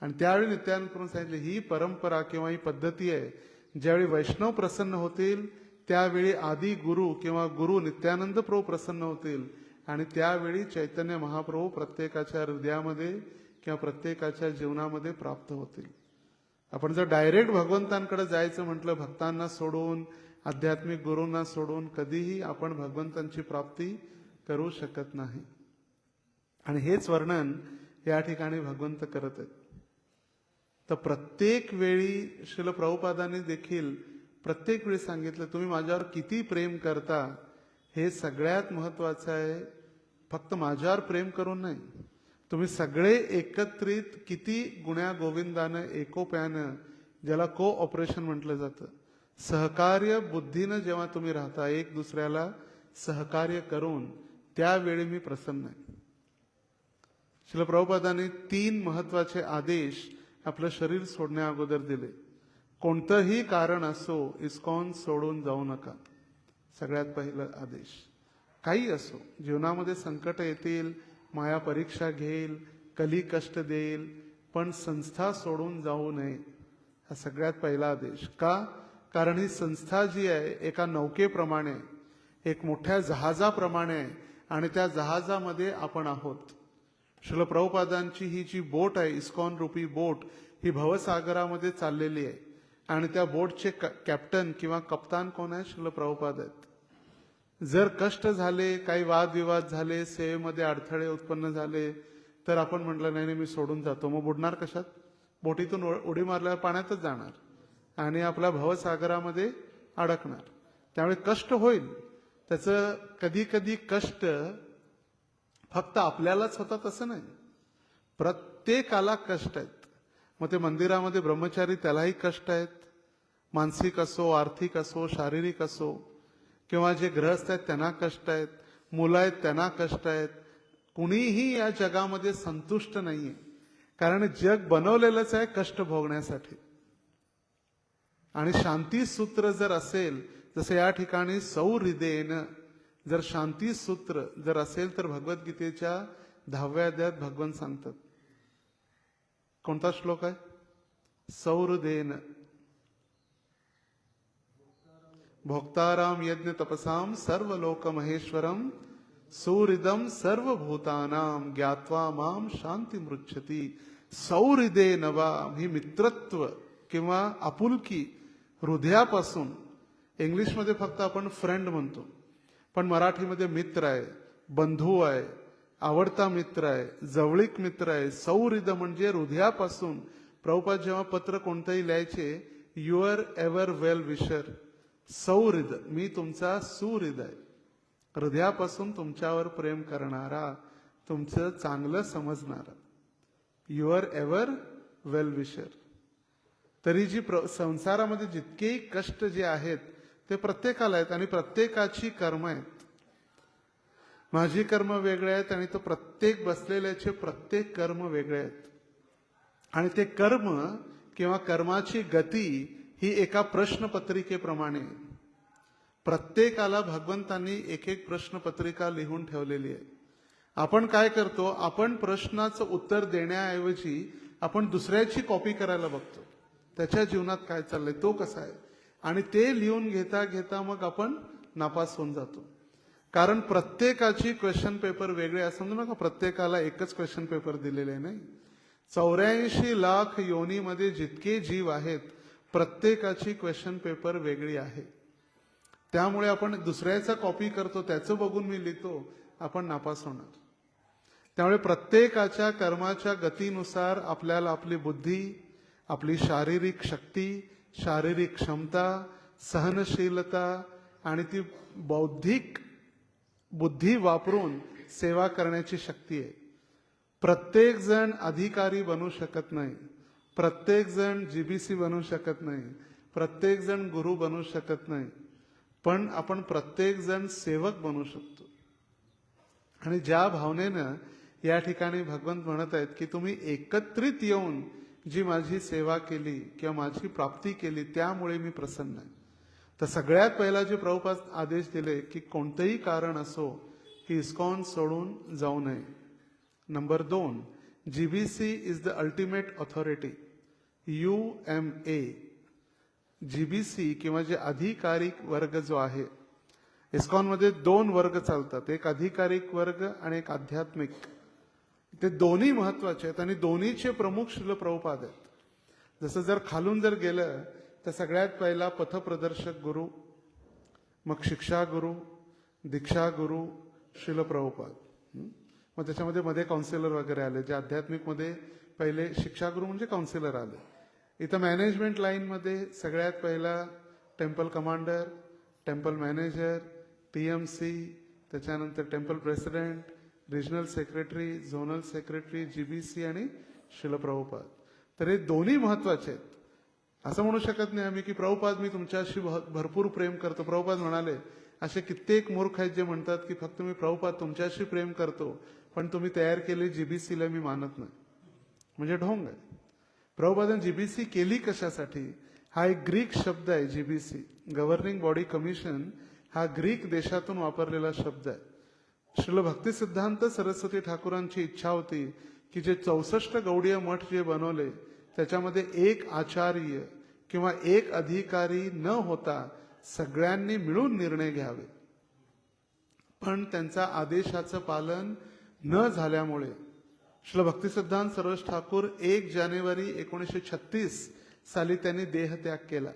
आणि त्यावेळी नित्यानंद प्रभू सांगितले, ही परंपरा किंवा ही पद्धती आहे, ज्यावेळी वैष्णव प्रसन्न होतील त्यावेळी आदि गुरु किंवा गुरु नित्यानंद प्रभू प्रसन्न होतील. आणि त्यावेळी चैतन्य महाप्रभू प्रत्येकाच्या हृदयामध्ये किंवा प्रत्येकाच्या जीवनामध्ये प्राप्त होतील. आपण जर डायरेक्ट भगवंतांकडे जायचं म्हटलं, भक्तांना सोडून, आध्यात्मिक गुरूंना सोडून, कधीही आपण भगवंतांची प्राप्ती करू शकत नाही. आणि हेच वर्णन या ठिकाणी भगवंत करत आहेत. तर प्रत्येक वेळी श्रील प्रभुपादांनी देखील प्रत्येक वेळी सांगितलं, तुम्ही माझ्यावर किती प्रेम करता हे सगळ्यात महत्वाचं आहे. फक्त माझ्यावर प्रेम करून नाही, तुम्ही सगळे एकत्रित किती गुण्या गोविंदानं, एकोप्यानं, ज्याला कोऑपरेशन म्हटलं जातं, सहकार्य बुद्धीनं जेव्हा तुम्ही राहता, एक दुसऱ्याला सहकार्य करून, त्यावेळी मी प्रसन्न आहे. श्रील प्रभुपादांनी 3 महत्वाचे आदेश आपलं शरीर सोडण्या अगोदर दिले. कोणतंही कारण असो, इस्कॉन सोडून जाऊ नका. सगळ्यात पहिलं आदेश. काही असो, जीवनामध्ये संकट येतील, माया परीक्षा घेईल, कली कष्ट देईल, पण संस्था सोडून जाऊ नये, हा सगळ्यात पहिला आदेश. का? कारण ही संस्था जी आहे एका नौकेप्रमाणे, एक मोठ्या जहाजाप्रमाणे आहे, आणि त्या जहाजामध्ये आपण आहोत. श्रील प्रभुपादांची ही जी बोट आहे, इस्कॉन रूपी बोट, ही भवसागरामध्ये चाललेली आहे. आणि त्या बोटचे कॅप्टन किंवा कप्तान कोण आहे? श्रील प्रभुपाद आहेत. जर कष्ट झाले, काही वादविवाद झाले, सेवेमध्ये अडथळे उत्पन्न झाले, तर आपण म्हटलं नाही मी सोडून जातो, मग बुडणार कशात? बोटीतून उडी मारल्यावर पाण्यातच जाणार आणि आपल्या भवसागरामध्ये अडकणार. त्यामुळे कष्ट होईल. त्याचं कधी कधी कष्ट फक्त आपल्यालाच होतात असं नाही, प्रत्येकाला कष्ट आहेत. मग ते मंदिरामध्ये ब्रह्मचारी, त्यालाही कष्ट आहेत, मानसिक असो, आर्थिक असो, शारीरिक असो, किंवा जे गृहस्थ आहेत त्यांना कष्ट आहेत, मुलं आहेत त्यांना कष्ट आहेत. कुणीही या जगामध्ये संतुष्ट नाहीये, कारण जग बनवलेलंच आहे कष्ट भोगण्यासाठी. आणि शांती सूत्र जर असेल, जसं या ठिकाणी सौहृदयेन, जर शांती सूत्र जर असेल, तर भगवद्गीतेच्या 10व्या अध्यायात भगवान सांगतात. कोणता श्लोक आहे? सौहृदयेन. भोक्ताराम यज्ञ तपसाम सर्व लोक महेश्वरम सौहृदम सर्वभूतानाम ज्ञात्वा माम शांती मृच्छती. सौहृदे नवा ही मित्रत्व किंवा आपुलकी हृदयापासून. इंग्लिशमध्ये फक्त आपण फ्रेंड म्हणतो, पण मराठीमध्ये मित्र आहे, बंधू आहे, आवडता मित्र आहे, जवळीक मित्र आहे. सौहृद म्हणजे हृदयापासून. प्रभुपाद जेव्हा पत्र कोणतंही लिहायचे, युअर एव्हर वेल विशर. सौहृद, मी तुमचा सुहृद आहे, हृदयापासून तुमच्यावर प्रेम करणारा, तुमचं चांगलं समजणारा. Your ever well wisher. तरी जी संसारामध्ये जितकेही कष्ट जे आहेत ते प्रत्येकाला आहेत आणि प्रत्येकाची कर्म आहेत. माझी कर्म वेगळे आहेत आणि तो प्रत्येक बसलेल्याचे प्रत्येक कर्म वेगळे आहेत. आणि ते कर्म किंवा कर्माची गती ही एका प्रश्नपत्रिकेप्रमाणे. प्रत्येकाला भगवंतांनी एक एक प्रश्नपत्रिका लिहून ठेवलेली आहे. आपण काय करतो, आपण प्रश्नाचं उत्तर देण्याऐवजी आपण दुसऱ्याची कॉपी करायला बघतो. त्याच्या जीवनात काय चाललंय, तो कसा आहे, आणि ते लिहून घेता घेता मग आपण नापास होऊन जातो. कारण प्रत्येकाची क्वेश्चन पेपर वेगळे आहे. समजू नका प्रत्येकाला एकच क्वेश्चन पेपर दिलेले नाही. 84 लाख योनीमध्ये जितके जीव आहेत प्रत्येकाची क्वेश्चन पेपर वेगळी आहे. त्यामुळे आपण दुसऱ्याचा कॉपी करतो, त्याचं बघून मी लिहितो, आपण नापास होणार. त्यामुळे प्रत्येकाच्या कर्माच्या गतीनुसार आपल्याला आपली बुद्धी, आपली शारीरिक शक्ती, शारीरिक क्षमता, सहनशीलता आणि ती बौद्धिक बुद्धी वापरून सेवा करण्याची शक्ती आहे. प्रत्येक जण अधिकारी बनू शकत नाही, प्रत्येक जण जीबीसी बनू शकत नाही, प्रत्येक जण गुरु बनू शकत नाही, पण आपण प्रत्येक जण सेवक बनू शकतो. आणि ज्या भावनेनं या ठिकाणी भगवंत म्हणत आहेत की तुम्ही एकत्रित येऊन जी माझी सेवा केली किंवा माझी प्राप्ती केली त्यामुळे मी प्रसन्न आहे. तर सगळ्यात पहिला जे प्रभुपाद आदेश दिले की कोणतेही कारण असो की इस्कॉन सोडून जाऊ नये. Number 2, GBC is the ultimate authority. UMA GBC किंवा जे अधिकारिक वर्ग जो आहे, इस्कॉनमध्ये 2 वर्ग चालतात, एक अधिकारिक वर्ग आणि एक आध्यात्मिक. ते दोन्ही महत्वाचे आहेत आणि दोन्हीचे प्रमुख श्रील प्रभुपाद आहेत. जसं जर खालून जर गेलं तर सगळ्यात पहिला पथप्रदर्शक गुरु, मग शिक्षा गुरु, दीक्षा गुरु, श्रील प्रभुपाद. मग त्याच्यामध्ये मध्ये काउन्सिलर वगैरे आले. जे आध्यात्मिकमध्ये पहिले शिक्षा गुरु म्हणजे काउन्सिलर आले. इथं मॅनेजमेंट लाईनमध्ये सगळ्यात पहिला temple commander, temple manager, TMC, त्याच्यानंतर temple president, regional secretary, zonal secretary, GBC आणि श्रील प्रभुपाद. तर हे दोन्ही महत्वाचे आहेत. असं म्हणू शकत नाही आम्ही की प्रभुपाद मी तुमच्याशी भरपूर प्रेम करतो. प्रभुपाद म्हणाले असे कित्येक मूर्ख आहेत जे म्हणतात की फक्त मी प्रभुपाद तुमच्याशी प्रेम करतो पण तुम्ही तयार केली जीबीसीला मी मानत नाही, म्हणजे ढोंग आहे. प्रभुपादांनी जीबीसी केली कशासाठी? हा एक ग्रीक शब्द आहे. जीबीसी गव्हर्निंग बॉडी कमिशन हा ग्रीक देशातून वापरलेला शब्द आहे. श्रील भक्ती सिद्धांत सरस्वती ठाकूरांची इच्छा होती की जे 64 गौडीय मठ जे बनवले त्याच्यामध्ये एक आचार्य किंवा एक अधिकारी न होता सगळ्यांनी मिळून निर्णय घ्यावे. पण त्यांचा आदेशाचं पालन न झाल्यामुळे श्रील भक्ती सिद्धांत सरस्वती ठाकूर 1 जानेवारी 1936 साली त्यांनी देहत्याग केला.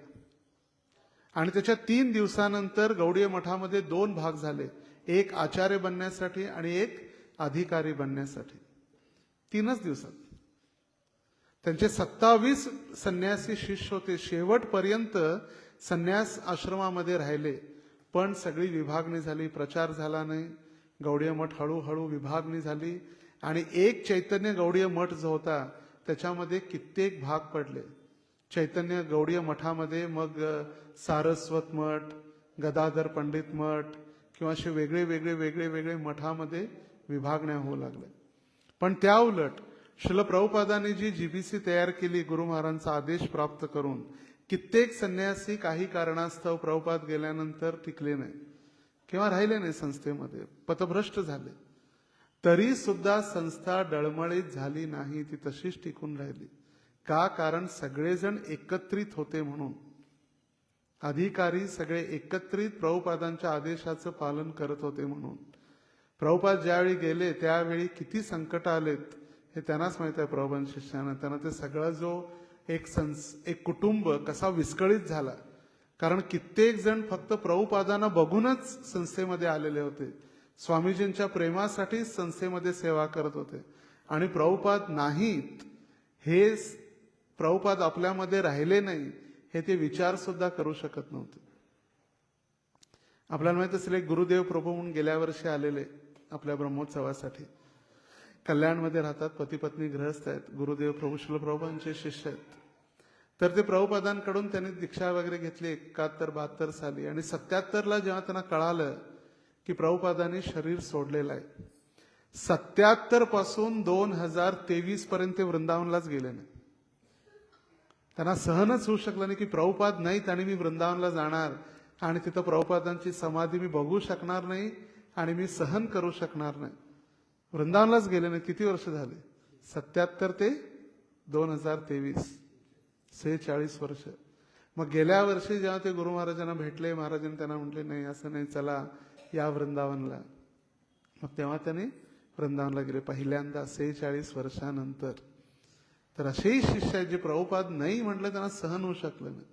आणि त्याच्या 3 दिवसानंतर गौडीय मठामध्ये 2 भाग झाले, एक आचार्य बनण्यासाठी आणि एक अधिकारी बनण्यासाठी. 3च दिवसात त्यांचे 27 संन्यासी शिष्य होते. शेवटपर्यंत संन्यास आश्रमामध्ये राहिले, पण सगळी विभागणी झाली, प्रचार झाला नाही. गौडीय मठ हळूहळू विभागणी झाली आणि एक चैतन्य गौडीय मठ जो होता त्याच्यामध्ये कित्येक भाग पडले. चैतन्य गौडीय मठामध्ये मग सारस्वत मठ, गदाधर पंडित मठ किंवा असे वेगळे वेगळे वेगळे वेगळे मठामध्ये विभागण्या होऊ लागल्या. पण त्या उलट श्रील प्रभुपादांनी जी जीबीसी तयार केली गुरु महाराजांचा आदेश प्राप्त करून, कित्येक संन्यासी काही कारणास्तव प्रभुपाद गेल्यानंतर टिकले नाही किंवा राहिले नाही संस्थेमध्ये, पथभ्रष्ट झाले. तरी सुद्धा संस्था डळमळीत झाली नाही, ती तशीच टिकून राहिली. का? कारण सगळेजण एकत्रित होते म्हणून. अधिकारी सगळे एकत्रित प्रभुपादांच्या आदेशाचं पालन करत होते म्हणून. प्रभुपाद ज्यावेळी गेले त्यावेळी किती संकट आलेत हे त्यांनाच माहित आहे. प्रभुपादांच्या शिष्यांना त्यांना ते सगळा जो एक कुटुंब कसा विस्कळीत झाला. कारण कित्येक जण फक्त प्रभुपादांना बघूनच संस्थेमध्ये आलेले होते. स्वामीजींच्या प्रेमासाठी संस्थेमध्ये सेवा करत होते आणि प्रभुपाद नाहीत, हे प्रभुपाद आपल्यामध्ये राहिले नाही हे ते विचार सुद्धा करू शकत नव्हते. आपल्याला माहित असेल, एक गुरुदेव प्रभू म्हणून गेल्या वर्षी आलेले आपल्या ब्रह्मोत्सवासाठी. कल्याणमध्ये राहतात, पती पत्नी गृहस्थ आहेत. गुरुदेव प्रभू श्रील प्रभुपादांचे शिष्य आहेत. तर ते प्रभुपादांकडून त्यांनी दीक्षा वगैरे घेतली 71-72 साली. आणि 77ला जेव्हा त्यांना कळालं की प्रभुपादांनी शरीर सोडलेलं आहे, 77 पासून 2023 पर्यंत ते वृंदावनलाच गेले नाही. त्यांना सहनच होऊ शकलं नाही की प्रभुपाद नाहीत आणि मी वृंदावनला जाणार आणि तिथं प्रभुपादांची समाधी मी बघू शकणार नाही आणि मी सहन करू शकणार नाही. वृंदावनलाच गेले नाही. किती वर्ष झाले? 77 ते 2023, 46 वर्ष. मग गेल्या वर्षी जेव्हा ते गुरु महाराजांना भेटले, महाराजांनी त्यांना म्हटले नाही असं नाही, चला या वृंदावनला. मग तेव्हा त्यांनी वृंदावनला गेले पहिल्यांदा 46 वर्षानंतर. तर असेही शिष्य आहेत जे प्रभुपाद नाही म्हटलं त्यांना सहन होऊ शकलं नाही.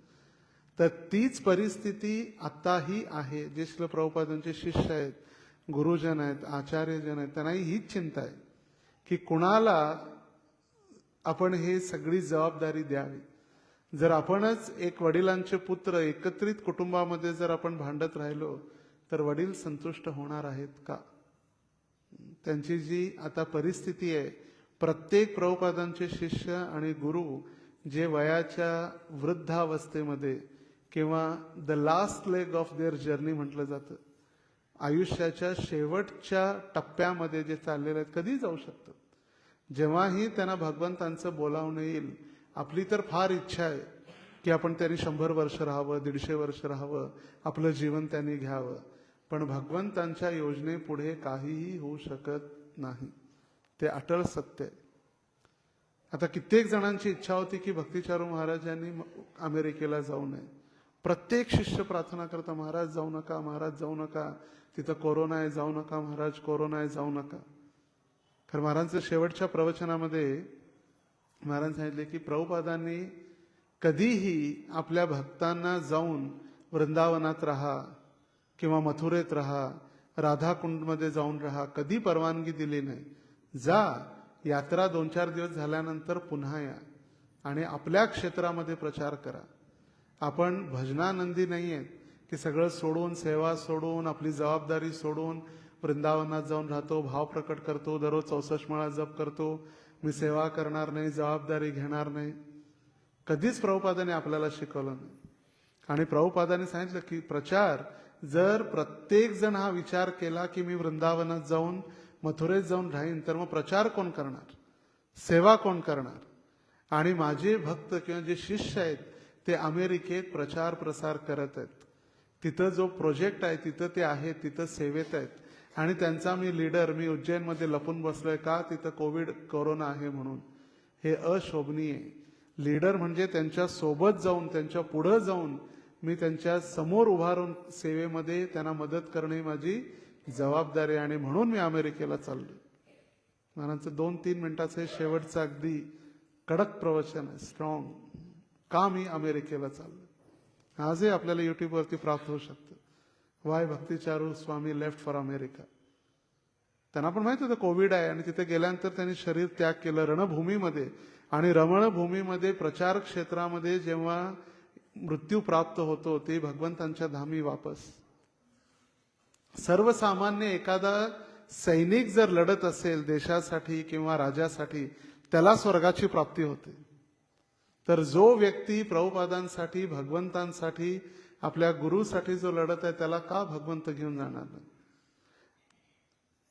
तर तीच परिस्थिती आताही आहे. जे श्रील प्रभुपादांचे शिष्य आहेत, गुरुजन आहेत, आचार्यजन आहेत, त्यांनाही हीच चिंता आहे की कुणाला आपण हे सगळी जबाबदारी द्यावी. जर आपणच एक वडिलांचे पुत्र एकत्रित कुटुंबामध्ये जर आपण भांडत राहिलो तर वडील संतुष्ट होणार आहेत का? त्यांची जी आता परिस्थिती आहे, प्रत्येक प्रभुपादांचे शिष्य आणि गुरु जे वयाच्या वृद्धावस्थेमध्ये किंवा the last leg of their journey म्हटलं जातं, आयुष्याच्या शेवटच्या टप्प्यामध्ये जे चाललेले आहेत, कधी जाऊ शकतात. जेव्हाही त्यांना भगवंतांचं बोलावणं येईल, आपली तर फार इच्छा आहे की आपण त्यांनी 100 वर्ष राहावं, 150 वर्ष राहावं, आपलं जीवन त्यांनी घ्यावं. पण भगवंतांच्या योजनेपुढे काहीही होऊ शकत नाही. ते अटळ सत्य आहे. आता कित्येक जणांची इच्छा होती की भक्तिचारू महाराजांनी अमेरिकेला जाऊ नये. प्रत्येक शिष्य प्रार्थना करता, महाराज जाऊ नका, महाराज जाऊ नका, तिथं कोरोना आहे, जाऊ नका महाराज, कोरोना आहे, जाऊ नका. खरं महाराजांच्या शेवटच्या प्रवचनामध्ये महाराज सांगितले की प्रभुपादांनी कधीही आपल्या भक्तांना जाऊन वृंदावनात राहा किंवा मथुरेत राहा, राधाकुंडमध्ये जाऊन राहा, कधी परवानगी दिली नाही. जा, यात्रा 2-4 दिवस झाल्यानंतर पुन्हा या आणि आपल्या क्षेत्रामध्ये प्रचार करा. आपण भजनानंदी नाही आहेत की सगळं सोडून, सेवा सोडून, आपली जबाबदारी सोडून वृंदावनात जाऊन राहतो, भाव प्रकट करतो, दररोज 64 माळा जप करतो, मी सेवा करणार नाही, जबाबदारी घेणार नाही. कधीच प्रभुपादांनी आपल्याला शिकवलं नाही. आणि प्रभुपादांनी सांगितलं की प्रचार, जर प्रत्येक जण हा विचार केला की मी वृंदावनात जाऊन, मथुरेत जाऊन राहीन, तर मग प्रचार कोण करणार, सेवा कोण करणार? आणि माझे भक्त किंवा जे शिष्य आहेत ते अमेरिकेत प्रचार प्रसार करत आहेत. तिथं जो प्रोजेक्ट आहे तिथं ते आहेत, तिथं सेवेत आहेत. आणि त्यांचा मी लीडर, मी उज्जैनमध्ये लपून बसलोय का, तिथं कोरोना आहे म्हणून. हे अशोभनीय. लीडर म्हणजे त्यांच्या सोबत जाऊन, त्यांच्या पुढे जाऊन, मी त्यांच्या समोर उभारून सेवेमध्ये त्यांना मदत करणे माझी जबाबदारी आहे. आणि म्हणून मी अमेरिकेला चाललोय. महाराजांचं 2-3 मिनिटाचं हे शेवटचं अगदी कडक प्रवचन आहे, स्ट्रॉंग. का मी अमेरिकेला चाललोय? आजही आपल्याला युट्यूबवरती प्राप्त होऊ शकतं. Why Bhakticharu Swami left for America. त्यांना पण माहित होतं कोविड आहे आणि तिथे गेल्यानंतर त्यांनी शरीर त्याग केलं रणभूमीमध्ये. आणि रमणभूमीमध्ये प्रचार क्षेत्रामध्ये जेव्हा मृत्यू प्राप्त होतो ते भगवंतांच्या धामी वापस. सर्वसामान्य एखादा सैनिक जर लढत असेल देशासाठी किंवा राजासाठी, त्याला स्वर्गाची प्राप्ती होते. तर जो व्यक्ती प्रभुपादांसाठी, भगवंतांसाठी, आपल्या गुरुसाठी जो लढत आहे त्याला का भगवंत घेऊन जाणार नाही?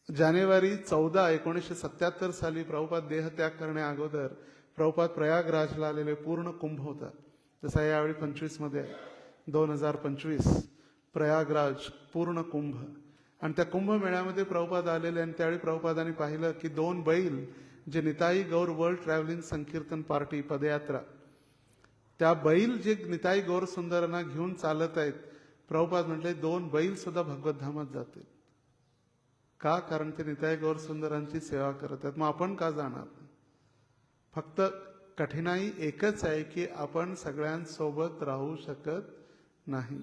जानेवारी 14, 1977 साली प्रभुपाद देहत्याग करण्या अगोदर प्रभुपाद प्रयागराजला आलेले. पूर्ण कुंभ होता. जसा यावेळी 25 मध्ये आहे, 2025 प्रयागराज पूर्ण कुंभ. आणि त्या कुंभमेळ्यामध्ये प्रभुपाद आलेले आणि त्यावेळी प्रभुपादांनी पाहिलं की 2 बैल जे निताई गौर वर्ल्ड ट्रॅव्हलिंग संकीर्तन पार्टी पदयात्रा, त्या बैल जे निताई गौर सुंदरांना घेऊन चालत आहेत, प्रभुपाद म्हटले 2 बैल सुद्धा भगवत धामात जातील. का? कारण ते निताई गौर सुंदरांची सेवा करत आहेत. मग आपण का जाणार? फक्त कठीणाई एकच आहे की आपण सगळ्यांसोबत राहू शकत नाही.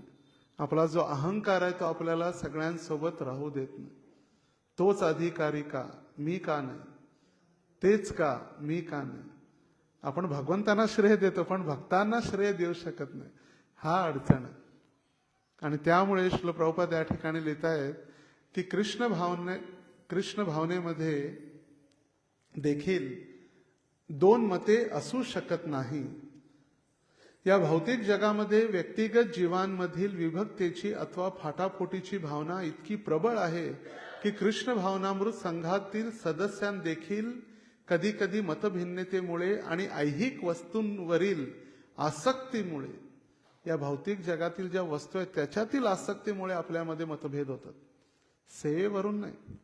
आपला जो अहंकार आहे तो आपल्याला सगळ्यांसोबत राहू देत नाही. तोच अधिकारी का, मी का नाही? तेच का, मी का नाही? आपण भगवंतांना श्रेय देतो पण भक्तांना श्रेय देऊ शकत नाही. हा अडचण आहे. आणि त्यामुळे श्रील प्रभुपाद या ठिकाणी लिहित आहेत की कृष्ण भावनेमध्ये देखील 2 मते असू शकत नाही. या भौतिक जगामध्ये व्यक्तिगत जीवांमधील विभक्तेची अथवा फाटाफोटीची भावना इतकी प्रबळ आहे की कृष्ण भावनामृत संघातील सदस्यांदेखील कधी कधी मतभिन्नतेमुळे आणि ऐहिक वस्तूंवरील आसक्तीमुळे, या भौतिक जगातील ज्या वस्तू आहेत त्याच्यातील आसक्तीमुळे आपल्यामध्ये मतभेद होतात. सेवेवरून नाही.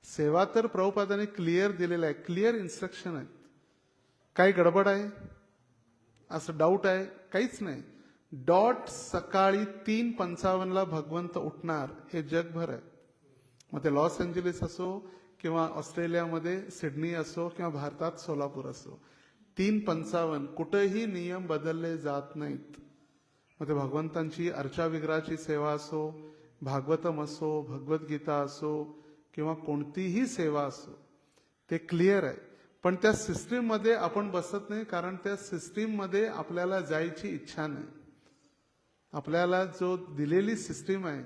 सेवा तर प्रभुपादाने क्लिअर दिलेला आहे, क्लिअर इन्स्ट्रक्शन आहेत. काही गडबड आहे असं डाऊट आहे? काहीच नाही. डॉट सकाळी 3:55 भगवंत उठणार हे जगभर आहे. मग ते लॉस एंजलिस असो किंवा ऑस्ट्रेलियामध्ये सिडनी असो किंवा भारतात सोलापूर असो, 3:55 कुठेही नियम बदलले जात नाहीत. मग ते भगवंतांची अर्चा विग्रहाची सेवा असो, भागवतम असो, भगवद्गीता असो किंवा कोणतीही सेवा असो, ते क्लिअर आहे. पण त्या सिस्टीममध्ये आपण बसत नाही, कारण त्या सिस्टीममध्ये आपल्याला जायची इच्छा नाही. आपल्याला जो दिलेली सिस्टीम आहे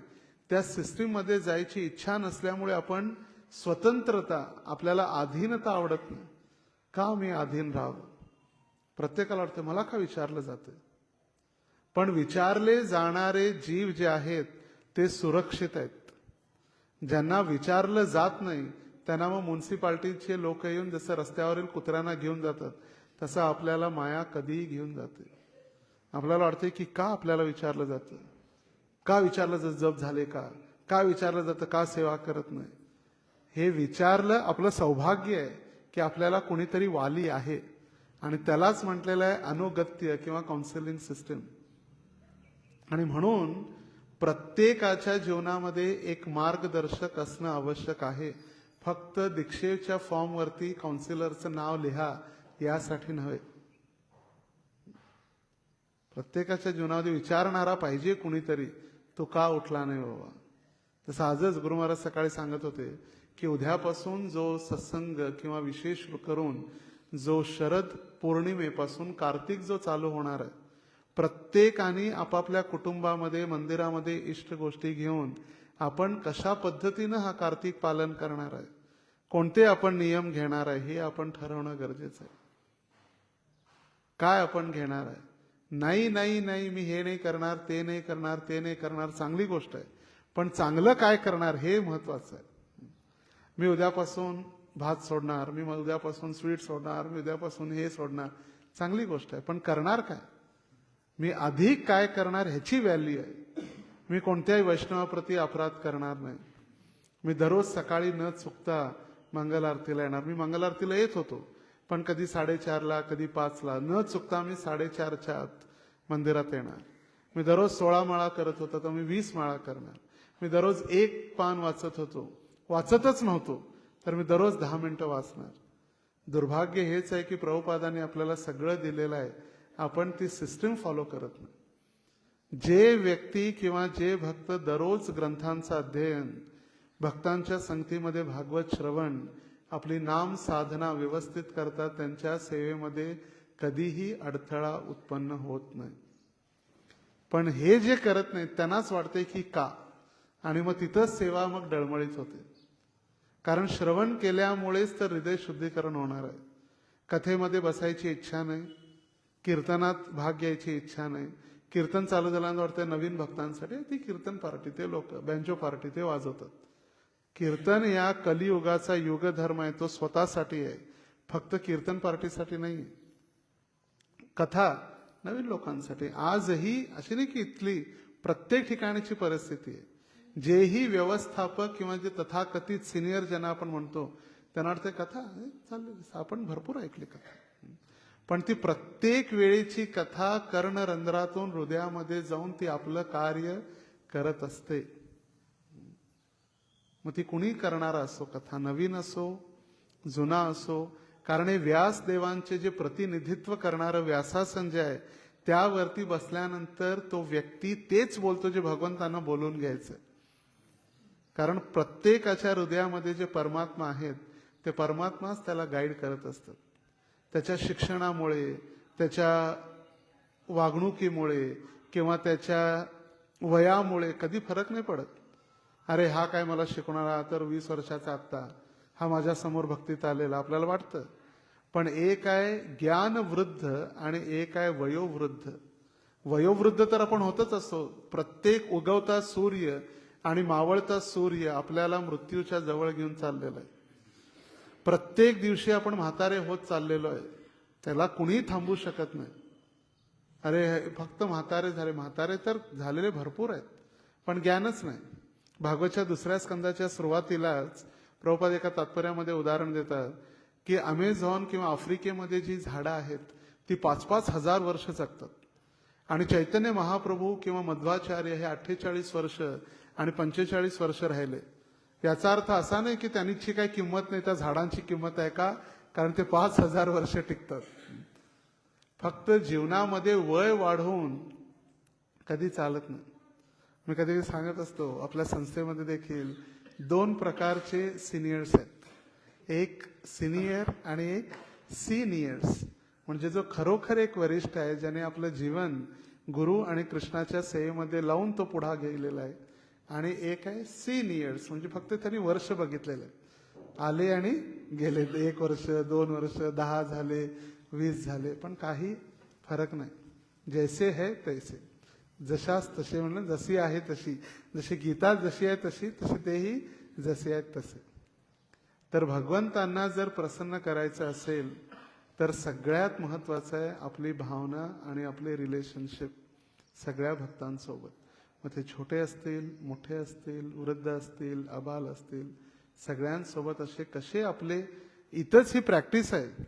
त्या सिस्टीममध्ये जायची इच्छा नसल्यामुळे आपण स्वतंत्रता, आपल्याला अधीनता आवडत नाही. का मी अधीन राहावं? प्रत्येकाला वाटतं मला का विचारलं जातं? पण विचारले जाणारे जीव जे आहेत ते सुरक्षित आहेत. ज्यांना विचारलं जात नाही त्यांना मग म्युन्सिपाल्टीचे लोक येऊन जसं रस्त्यावरील कुत्र्यांना घेऊन जातात तसं आपल्याला माया कधीही घेऊन जाते. आपल्याला वाटते की का आपल्याला विचारलं जातं, का विचारलं जातं जप झाले का विचारलं जातं का सेवा करत नाही. हे विचारलं आपलं सौभाग्य आहे की आपल्याला कुणीतरी वाली आहे, आणि त्यालाच म्हटलेलं आहे अनुगत्य किंवा काउन्सिलिंग सिस्टम. आणि म्हणून प्रत्येकाच्या जीवनामध्ये एक मार्गदर्शक असणं आवश्यक आहे. फक्त दीक्षेच्या फॉर्मवरती काउन्सिलरचं नाव लिहा यासाठी नव्हे. प्रत्येकाच्या जीवनामध्ये विचारणारा पाहिजे कुणीतरी, तो का उठला नाही बाबा. तसं आजच गुरु महाराज सकाळी सांगत होते की उद्यापासून जो सत्संग किंवा विशेष करून जो शरद पौर्णिमेपासून कार्तिक जो चालू होणार आहे, प्रत्येकाने आपापल्या कुटुंबामध्ये मंदिरामध्ये इष्ट गोष्टी घेऊन आपण कशा पद्धतीनं हा कार्तिक पालन करणार आहे, कोणते आपण नियम घेणार आहे हे आपण ठरवणं गरजेचं आहे. काय आपण घेणार आहे? नाही नाही नाही मी हे नाही करणार, ते नाही करणार, ते नाही करणार, चांगली गोष्ट आहे. पण चांगलं काय करणार हे महत्वाचं आहे. मी उद्यापासून भात सोडणार, मी उद्यापासून स्वीट सोडणार, मी उद्यापासून हे सोडणार, चांगली गोष्ट आहे. पण करणार काय? मी अधिक काय करणार ह्याची व्हॅल्यू आहे. मी कोणत्याही वैष्णवाप्रती अपराध करणार नाही. मी दररोज सकाळी न चुकता मंगल आरतीला येणार. मी मंगल आरतीला येत होतो, पण कधी 4:30ला कधी 5ला न चुकता मी 4:30च्या आत मंदिरात येणार. मी दररोज 16 माळा करत होतो तर मी 20 माळा करणार. मी दररोज 1 पान वाचत होतो, वाचतच नव्हतो तर मी दररोज 10 मिनिटं वाचणार. दुर्भाग्य हेच आहे की प्रभुपादांनी आपल्याला सगळं दिलेलं आहे, आपण ती सिस्टीम फॉलो करत नाही. जे व्यक्ती किंवा जे भक्त दररोज ग्रंथांचं अध्ययन, भक्तांच्या संगतीमध्ये भागवत श्रवण, आपली नाम साधना व्यवस्थित करतात, त्यांच्या सेवेमध्ये कधीही अडथळा उत्पन्न होत नाही. पण हे जे करत नाहीत त्यांनाच वाटते की का, आणि मग तिथंच सेवा मग डळमळीत होते. कारण श्रवण केल्यामुळेच तर हृदय शुद्धीकरण होणार आहे. कथेमध्ये बसायची इच्छा नाही, कीर्तनात भाग घ्यायची इच्छा नाही. कीर्तन चालू झाल्यानंतर वाटतं नवीन भक्तांसाठी ती कीर्तन पार्टी, ते लोक बँजो पार्टी ते वाजवतात. कीर्तन या कलियुगाचा युगधर्म आहे, तो स्वतःसाठी आहे, फक्त कीर्तन पार्टीसाठी नाही. कथा नवीन लोकांसाठी. आजही अशी नाही की इथली, प्रत्येक ठिकाणची परिस्थिती आहे. जेही व्यवस्थापक किंवा जे तथाकथित सिनियर ज्यांना आपण म्हणतो त्यांना वाटते कथा चालली, आपण भरपूर ऐकली कथा. पण ती प्रत्येक वेळेची कथा कर्णरंध्रातून हृदयामध्ये जाऊन ती आपलं कार्य करत असते. मग ती कुणी करणारा असो, कथा नवीन असो जुना असो, कारण हे व्यासदेवांचे जे प्रतिनिधित्व करणारं व्यासासन जे आहे त्यावरती बसल्यानंतर तो व्यक्ती तेच बोलतो जे भगवंतांना बोलून घ्यायचं. कारण प्रत्येकाच्या हृदयामध्ये जे परमात्मा आहेत ते परमात्माच त्याला गाईड करत असतात. त्याच्या शिक्षणामुळे, त्याच्या वागणुकीमुळे किंवा त्याच्या वयामुळे कधी फरक नाही पडत. अरे हा काय मला शिकवणारा, तर 20 वर्षाचा आत्ता हा माझ्या समोर भक्तीत आलेला आपल्याला वाटतं. पण एक आहे ज्ञानवृद्ध आणि एक आहे वयोवृद्ध. वयोवृद्ध तर आपण होतच असतो. प्रत्येक उगवता सूर्य आणि मावळता सूर्य आपल्याला मृत्यूच्या जवळ घेऊन चाललेला आहे. प्रत्येक दिवशी आपण म्हातारे होत चाललेलो आहे. त्याला कुणीही थांबू शकत नाही. अरे फक्त म्हातारे झाले, म्हातारे तर झालेले भरपूर आहेत पण ज्ञानच नाही. भागवतच्या 2ऱ्या स्कंदाच्या सुरुवातीलाच प्रभुपाद एका तात्पर्यामध्ये उदाहरण देतात की अमेझॉन किंवा आफ्रिकेमध्ये जी झाडं आहेत ती 5-5 हजार वर्ष जगतात आणि चैतन्य महाप्रभू किंवा मध्वाचार्य हे 48 वर्ष आणि 45 वर्ष राहिले. याचा अर्थ असा नाही की त्यांची काही किंमत नाही, त्या झाडांची किंमत आहे का, कारण ते 5000 वर्ष टिकतात. फक्त जीवनामध्ये वय वाढवून कधी चालत नाही. मी कधी सांगत असतो आपल्या संस्थेमध्ये देखील 2 प्रकारचे सिनियर्स आहेत. एक सिनियर आणि एक सिनियर्स. म्हणजे जो खरोखर एक वरिष्ठ आहे ज्याने आपलं जीवन गुरु आणि कृष्णाच्या सेवेमध्ये लावून तो पुढा गेलेला आहे. आणि एक आहे सिनियर्स, म्हणजे फक्त त्यांनी वर्ष बघितलेलं आहे. आले आणि गेले. 1 वर्ष 2 वर्ष 10 झाले 20 झाले पण काही फरक नाही. जैसे है तैसे, जशास तसे म्हणलं, जशी आहे तशी, जशी गीता जशी आहे तशी, तसे तेही जसे आहेत तसे. तर भगवंतांना जर प्रसन्न करायचं असेल तर सगळ्यात महत्वाचं आहे आपली भावना आणि आपले रिलेशनशिप सगळ्या भक्तांसोबत. मग ते छोटे असतील, मोठे असतील, वृद्ध असतील, अबाल असतील, सगळ्यांसोबत असे कसे आपले, इथंच ही प्रॅक्टिस आहे.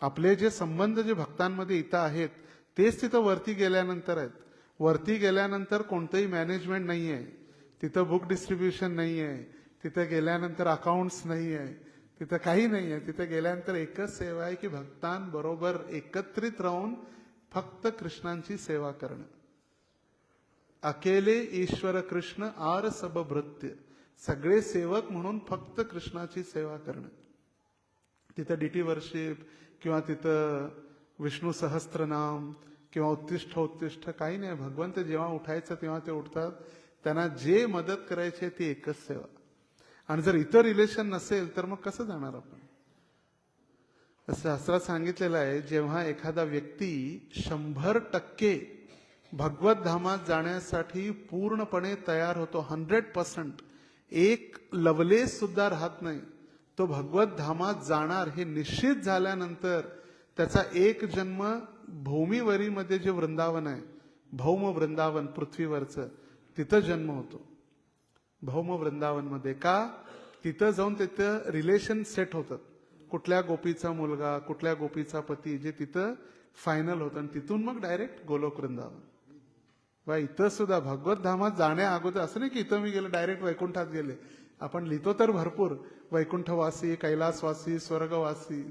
आपले जे संबंध जे भक्तांमध्ये इथं आहेत तेच तिथं वरती गेल्यानंतर आहेत. वरती गेल्यानंतर कोणतंही मॅनेजमेंट नाही आहे, तिथं बुक डिस्ट्रीब्युशन नाही आहे, तिथं गेल्यानंतर अकाउंट्स नाही आहे, तिथं काही नाही आहे. तिथं गेल्यानंतर एकच सेवा आहे की भक्तांबरोबर एकत्रित राहून फक्त कृष्णांची सेवा करणं. अकेले ईश्वर कृष्ण आर सब भृत्य, सगळे सेवक म्हणून फक्त कृष्णाची सेवा करणं. तिथं डीटी वर्शिप किंवा तिथं विष्णू सहस्त्रनाम किंवा उत्तिष्ठ काही नाही. भगवंत जेव्हा उठायचं तेव्हा ते उठतात. त्यांना जे मदत करायची ती एकच सेवा. आणि जर इतर रिलेशन नसेल तर मग कसं जाणार आपण. शास्त्रात सांगितलेलं आहे जेव्हा एखादा व्यक्ती 100% भगवत धामात जाण्यासाठी पूर्णपणे तयार होतो, 100%, एक लवलेस सुद्धा राहत नाही, तो भगवत धामात जाणार हे निश्चित झाल्यानंतर त्याचा एक जन्म भूमीवरीमध्ये जे वृंदावन आहे, भौम वृंदावन पृथ्वीवरचं, तिथं जन्म होतो. भौम वृंदावन मध्ये का, तिथं जाऊन तिथं रिलेशन सेट होतात. कुठल्या गोपीचा मुलगा, कुठल्या गोपीचा पती, जे तिथं फायनल होतं आणि तिथून मग डायरेक्ट गोलोक वृंदावन. वा इथं सुद्धा भगवत धामात जाण्या अगोदर असं नाही की इथं मी गेलो डायरेक्ट वैकुंठात गेले. आपण लिहितो तर भरपूर वैकुंठवासी, कैलासवासी, स्वर्गवासी,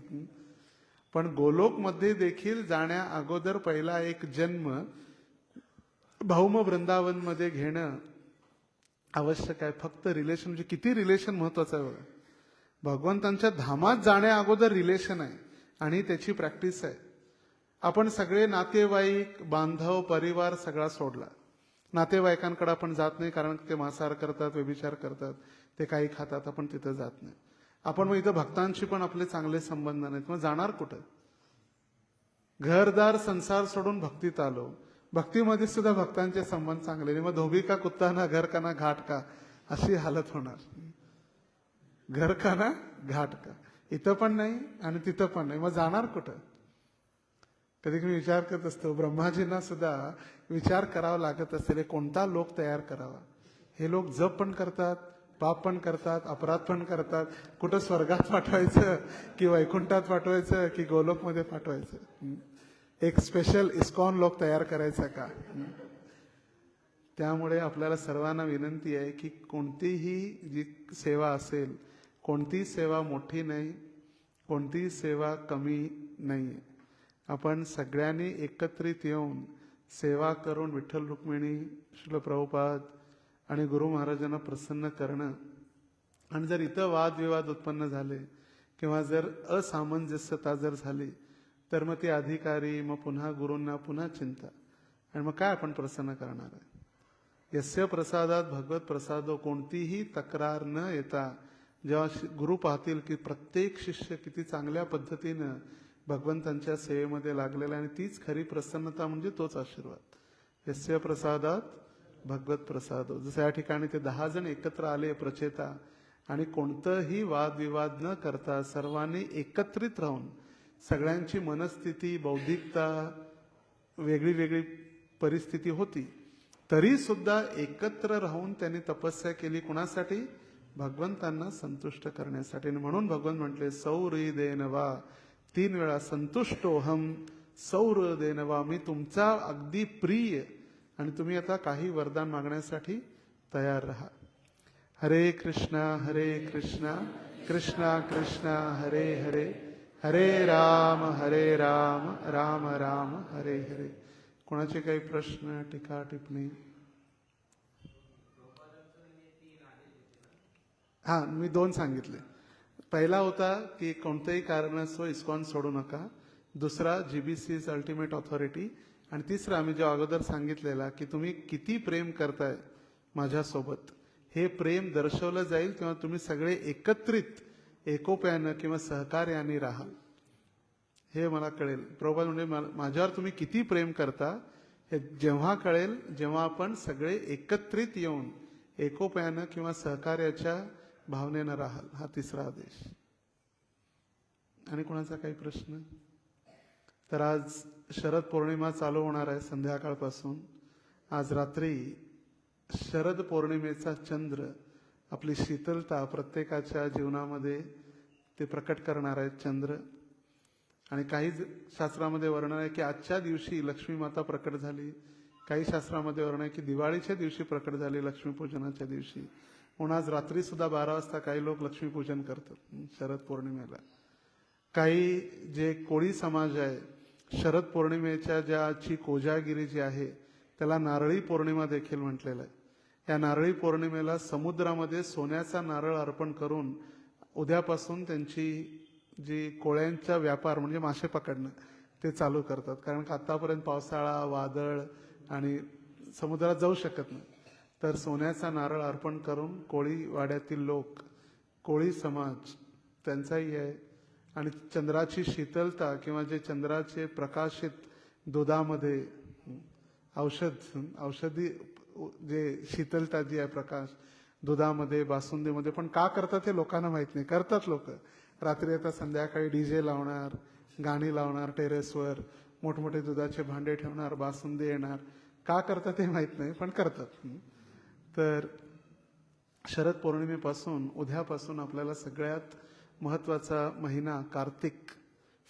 पण गोलोक मध्ये देखील जाण्या अगोदर पहिला एक जन्म भौम वृंदावन मध्ये घेणं आवश्यक आहे. फक्त रिलेशन, म्हणजे किती रिलेशन महत्वाचं आहे बघा. भगवंतांच्या धामात जाण्या अगोदर रिलेशन आहे आणि त्याची प्रॅक्टिस आहे. आपण सगळे नातेवाईक, बांधव, परिवार सगळा सोडला. नातेवाईकांकडे आपण जात नाही कारण ते मांसाहार करतात, व्यभिचार करतात, ते काही खातात, आपण तिथं जात नाही. आपण मग इथं भक्तांशी पण आपले चांगले संबंध नाहीत, मग जाणार कुठं. घरदार संसार सोडून भक्तीत आलो, भक्तीमध्ये सुद्धा भक्तांचे संबंध चांगले नाही, मग धोबी का कुत्ता ना घर का ना घाट का अशी हालत होणार. घर का ना घाट का, इथं पण नाही आणि तिथं पण नाही, मग जाणार कुठं. कधी कधी विचार करत असतो ब्रह्माजींना सुद्धा विचार करावा लागत असेल कोणता लोक तयार करावा. हे लोक जप पण करतात, पाप पण करतात, अपराध पण करतात. कुठं स्वर्गात पाठवायचं की वैकुंठात पाठवायचं की गोलोकमध्ये पाठवायचं? एक स्पेशल इस्कॉन लोक तयार करायचा का? त्यामुळे आपल्याला सर्वांना विनंती आहे की कोणतीही जी सेवा असेल, कोणतीही सेवा मोठी नाही, कोणतीही सेवा कमी नाही. आपण सगळ्यांनी एकत्रित येऊन सेवा करून विठ्ठल रुक्मिणी, श्रील प्रभुपाद आणि गुरु महाराजांना प्रसन्न करणं. आणि जर इथं वादविवाद उत्पन्न झाले किंवा जर असामंजस्यता जर झाली तर मग ती अधिकारी, मग पुन्हा गुरूंना पुन्हा चिंता, आणि मग काय आपण प्रसन्न करणार आहे? यस्य प्रसादात भगवत प्रसादो, कोणतीही तक्रार न येता जेव्हा गुरु पाहतील की प्रत्येक शिष्य किती चांगल्या पद्धतीनं भगवंतांच्या सेवेमध्ये लागलेला, आणि तीच खरी प्रसन्नता म्हणजे तोच आशीर्वाद. यस्य प्रसादात भगवत प्रसादो. जसं या ठिकाणी ते 10 जण एकत्र आले प्रचेता, आणि कोणतंही वादविवाद न करता सर्वांनी एकत्रित राहून, सगळ्यांची मनस्थिती, बौद्धिकता वेगळी वेगळी परिस्थिती होती, तरी सुद्धा एकत्र राहून त्यांनी तपस्या केली. कुणासाठी? भगवंतांना संतुष्ट करण्यासाठी. म्हणून भगवंत म्हटले सौहृदेनवा, 3 वेळा संतुष्टोहम सौहृदेनवा, मी तुमचा अगदी प्रिय, आणि तुम्ही आता काही वरदान मागण्यासाठी तयार राहा. हरे कृष्णा कृष्णा कृष्णा हरे हरे, हरे राम राम राम हरे हरे. कोणाचे काही प्रश्न, टीका, टिप्पणी? हा, मी 2 सांगितले. पहिला होता की कोणत्याही कारणास्तव इस्कॉन सोडू नका. दुसरा जीबीसी इज अल्टिमेट ऑथॉरिटी. आणि तिसरा आम्ही जो अगोदर सांगितलेला की तुम्ही किती प्रेम करताय माझ्यासोबत, हे प्रेम दर्शवलं जाईल तेव्हा तुम्ही सगळे एकत्रित एकोप्यानं किंवा सहकार्याने राहा, हे मला कळेल. प्रभुपाद म्हणजे माझ्यावर तुम्ही किती प्रेम करता हे जेव्हा कळेल, जेव्हा आपण सगळे एकत्रित येऊन एकोप्यानं किंवा सहकार्याच्या भावनेनं राहाल. हा तिसरा आदेश. आणि कोणाचा काही प्रश्न? तर आज शरद पौर्णिमा चालू होणार आहे संध्याकाळपासून. आज रात्री शरद पौर्णिमेचा चंद्र आपली शीतलता प्रत्येकाच्या जीवनामध्ये ते प्रकट करणार आहे चंद्र. आणि काही शास्त्रामध्ये वर्णन आहे की आजच्या दिवशी लक्ष्मी माता प्रकट झाली, काही शास्त्रामध्ये वर्णन आहे की दिवाळीच्या दिवशी प्रकट झाली, लक्ष्मीपूजनाच्या दिवशी. म्हणून आज रात्री सुद्धा 12 वाजता काही लोक लक्ष्मीपूजन करतात शरद पौर्णिमेला. काही जे कोळी समाज आहे, शरद पौर्णिमेच्या ज्याची कोजागिरी जी आहे त्याला नारळी पौर्णिमा देखील म्हटलेलं आहे. या नारळी पौर्णिमेला समुद्रामध्ये सोन्याचा नारळ अर्पण करून उद्यापासून त्यांची जी कोळ्यांचा व्यापार म्हणजे मासे पकडणं ते चालू करतात. कारण का आतापर्यंत पावसाळा, वादळ आणि समुद्रात जाऊ शकत नाही. तर सोन्याचा नारळ अर्पण करून कोळी वाड्यातील लोक, कोळी समाज त्यांचाही आहे. आणि चंद्राची शीतलता किंवा जे चंद्राचे प्रकाशित दुधामध्ये औषधी जे शीतलता जी आहे प्रकाश दुधामध्ये, बासुंदीमध्ये, पण का करतात हे लोकांना माहित नाही. करतात लोक. रात्री आता संध्याकाळी डीजे लावणार, गाणी लावणार, टेरेसवर मोठमोठे दुधाचे भांडे ठेवणार, बासुंदी येणार. का करतात हे माहित नाही, पण करतात. तर शरद पौर्णिमेपासून उद्यापासून आपल्याला सगळ्यात महत्वाचा महिना कार्तिक,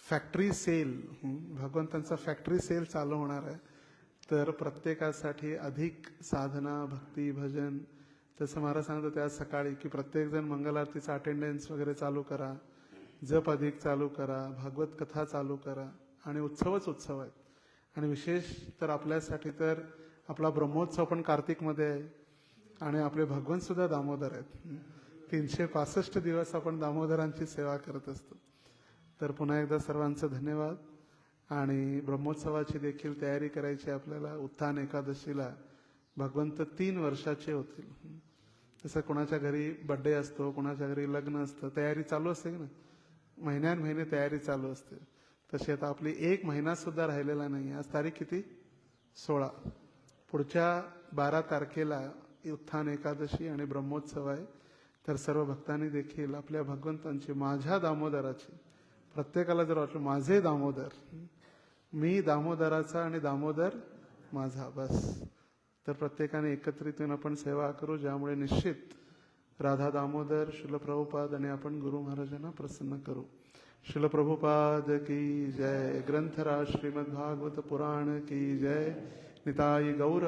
फॅक्टरी सेल, भगवंतांचा फॅक्टरी सेल चालू होणार आहे. तर प्रत्येकासाठी अधिक साधना, भक्ती, भजन. तसं महाराज सांगतो त्या सकाळी की प्रत्येक जण मंगल आरतीचा अटेंडन्स वगैरे चालू करा, जप अधिक चालू करा, भागवत कथा चालू करा. आणि उत्सवच उत्सव आहेत. आणि विशेष तर आपल्यासाठी तर आपला ब्रह्मोत्सव पण कार्तिकमध्ये आहे, आणि आपले भगवंत सुद्धा दामोदर आहेत. 365 दिवस आपण दामोदरांची सेवा करत असतो. तर पुन्हा एकदा सर्वांचं धन्यवाद. आणि ब्रह्मोत्सवाची देखील तयारी करायची आपल्याला. उत्थान एकादशीला भगवंत 3 वर्षाचे होतील. तसं कोणाच्या घरी बर्थडे असतो, कोणाच्या घरी लग्न असतं, तयारी चालू असते ना, महिने तयारी चालू असते. तशी आता आपली 1 महिना सुद्धा राहिलेला नाही. आज तारीख किती? 16. पुढच्या 12 तारखेला उत्थान एकादशी आणि ब्रह्मोत्सव आहे. तर सर्व भक्तांनी देखील आपल्या भगवंतांची, माझ्या दामोदराची, प्रत्येकाला जर वाटलं माझे दामोदर, मी दामोदराचा आणि दामोदर माझा, बस. तर प्रत्येकाने एकत्रित येऊन आपण सेवा करू, ज्यामुळे निश्चित राधा दामोदर शिल प्रभुपाद आणि आपण गुरु महाराजांना प्रसन्न करू. शिल प्रभुपाद की जय. ग्रंथराज श्रीमद् भागवत पुराण की जय. निताई गौर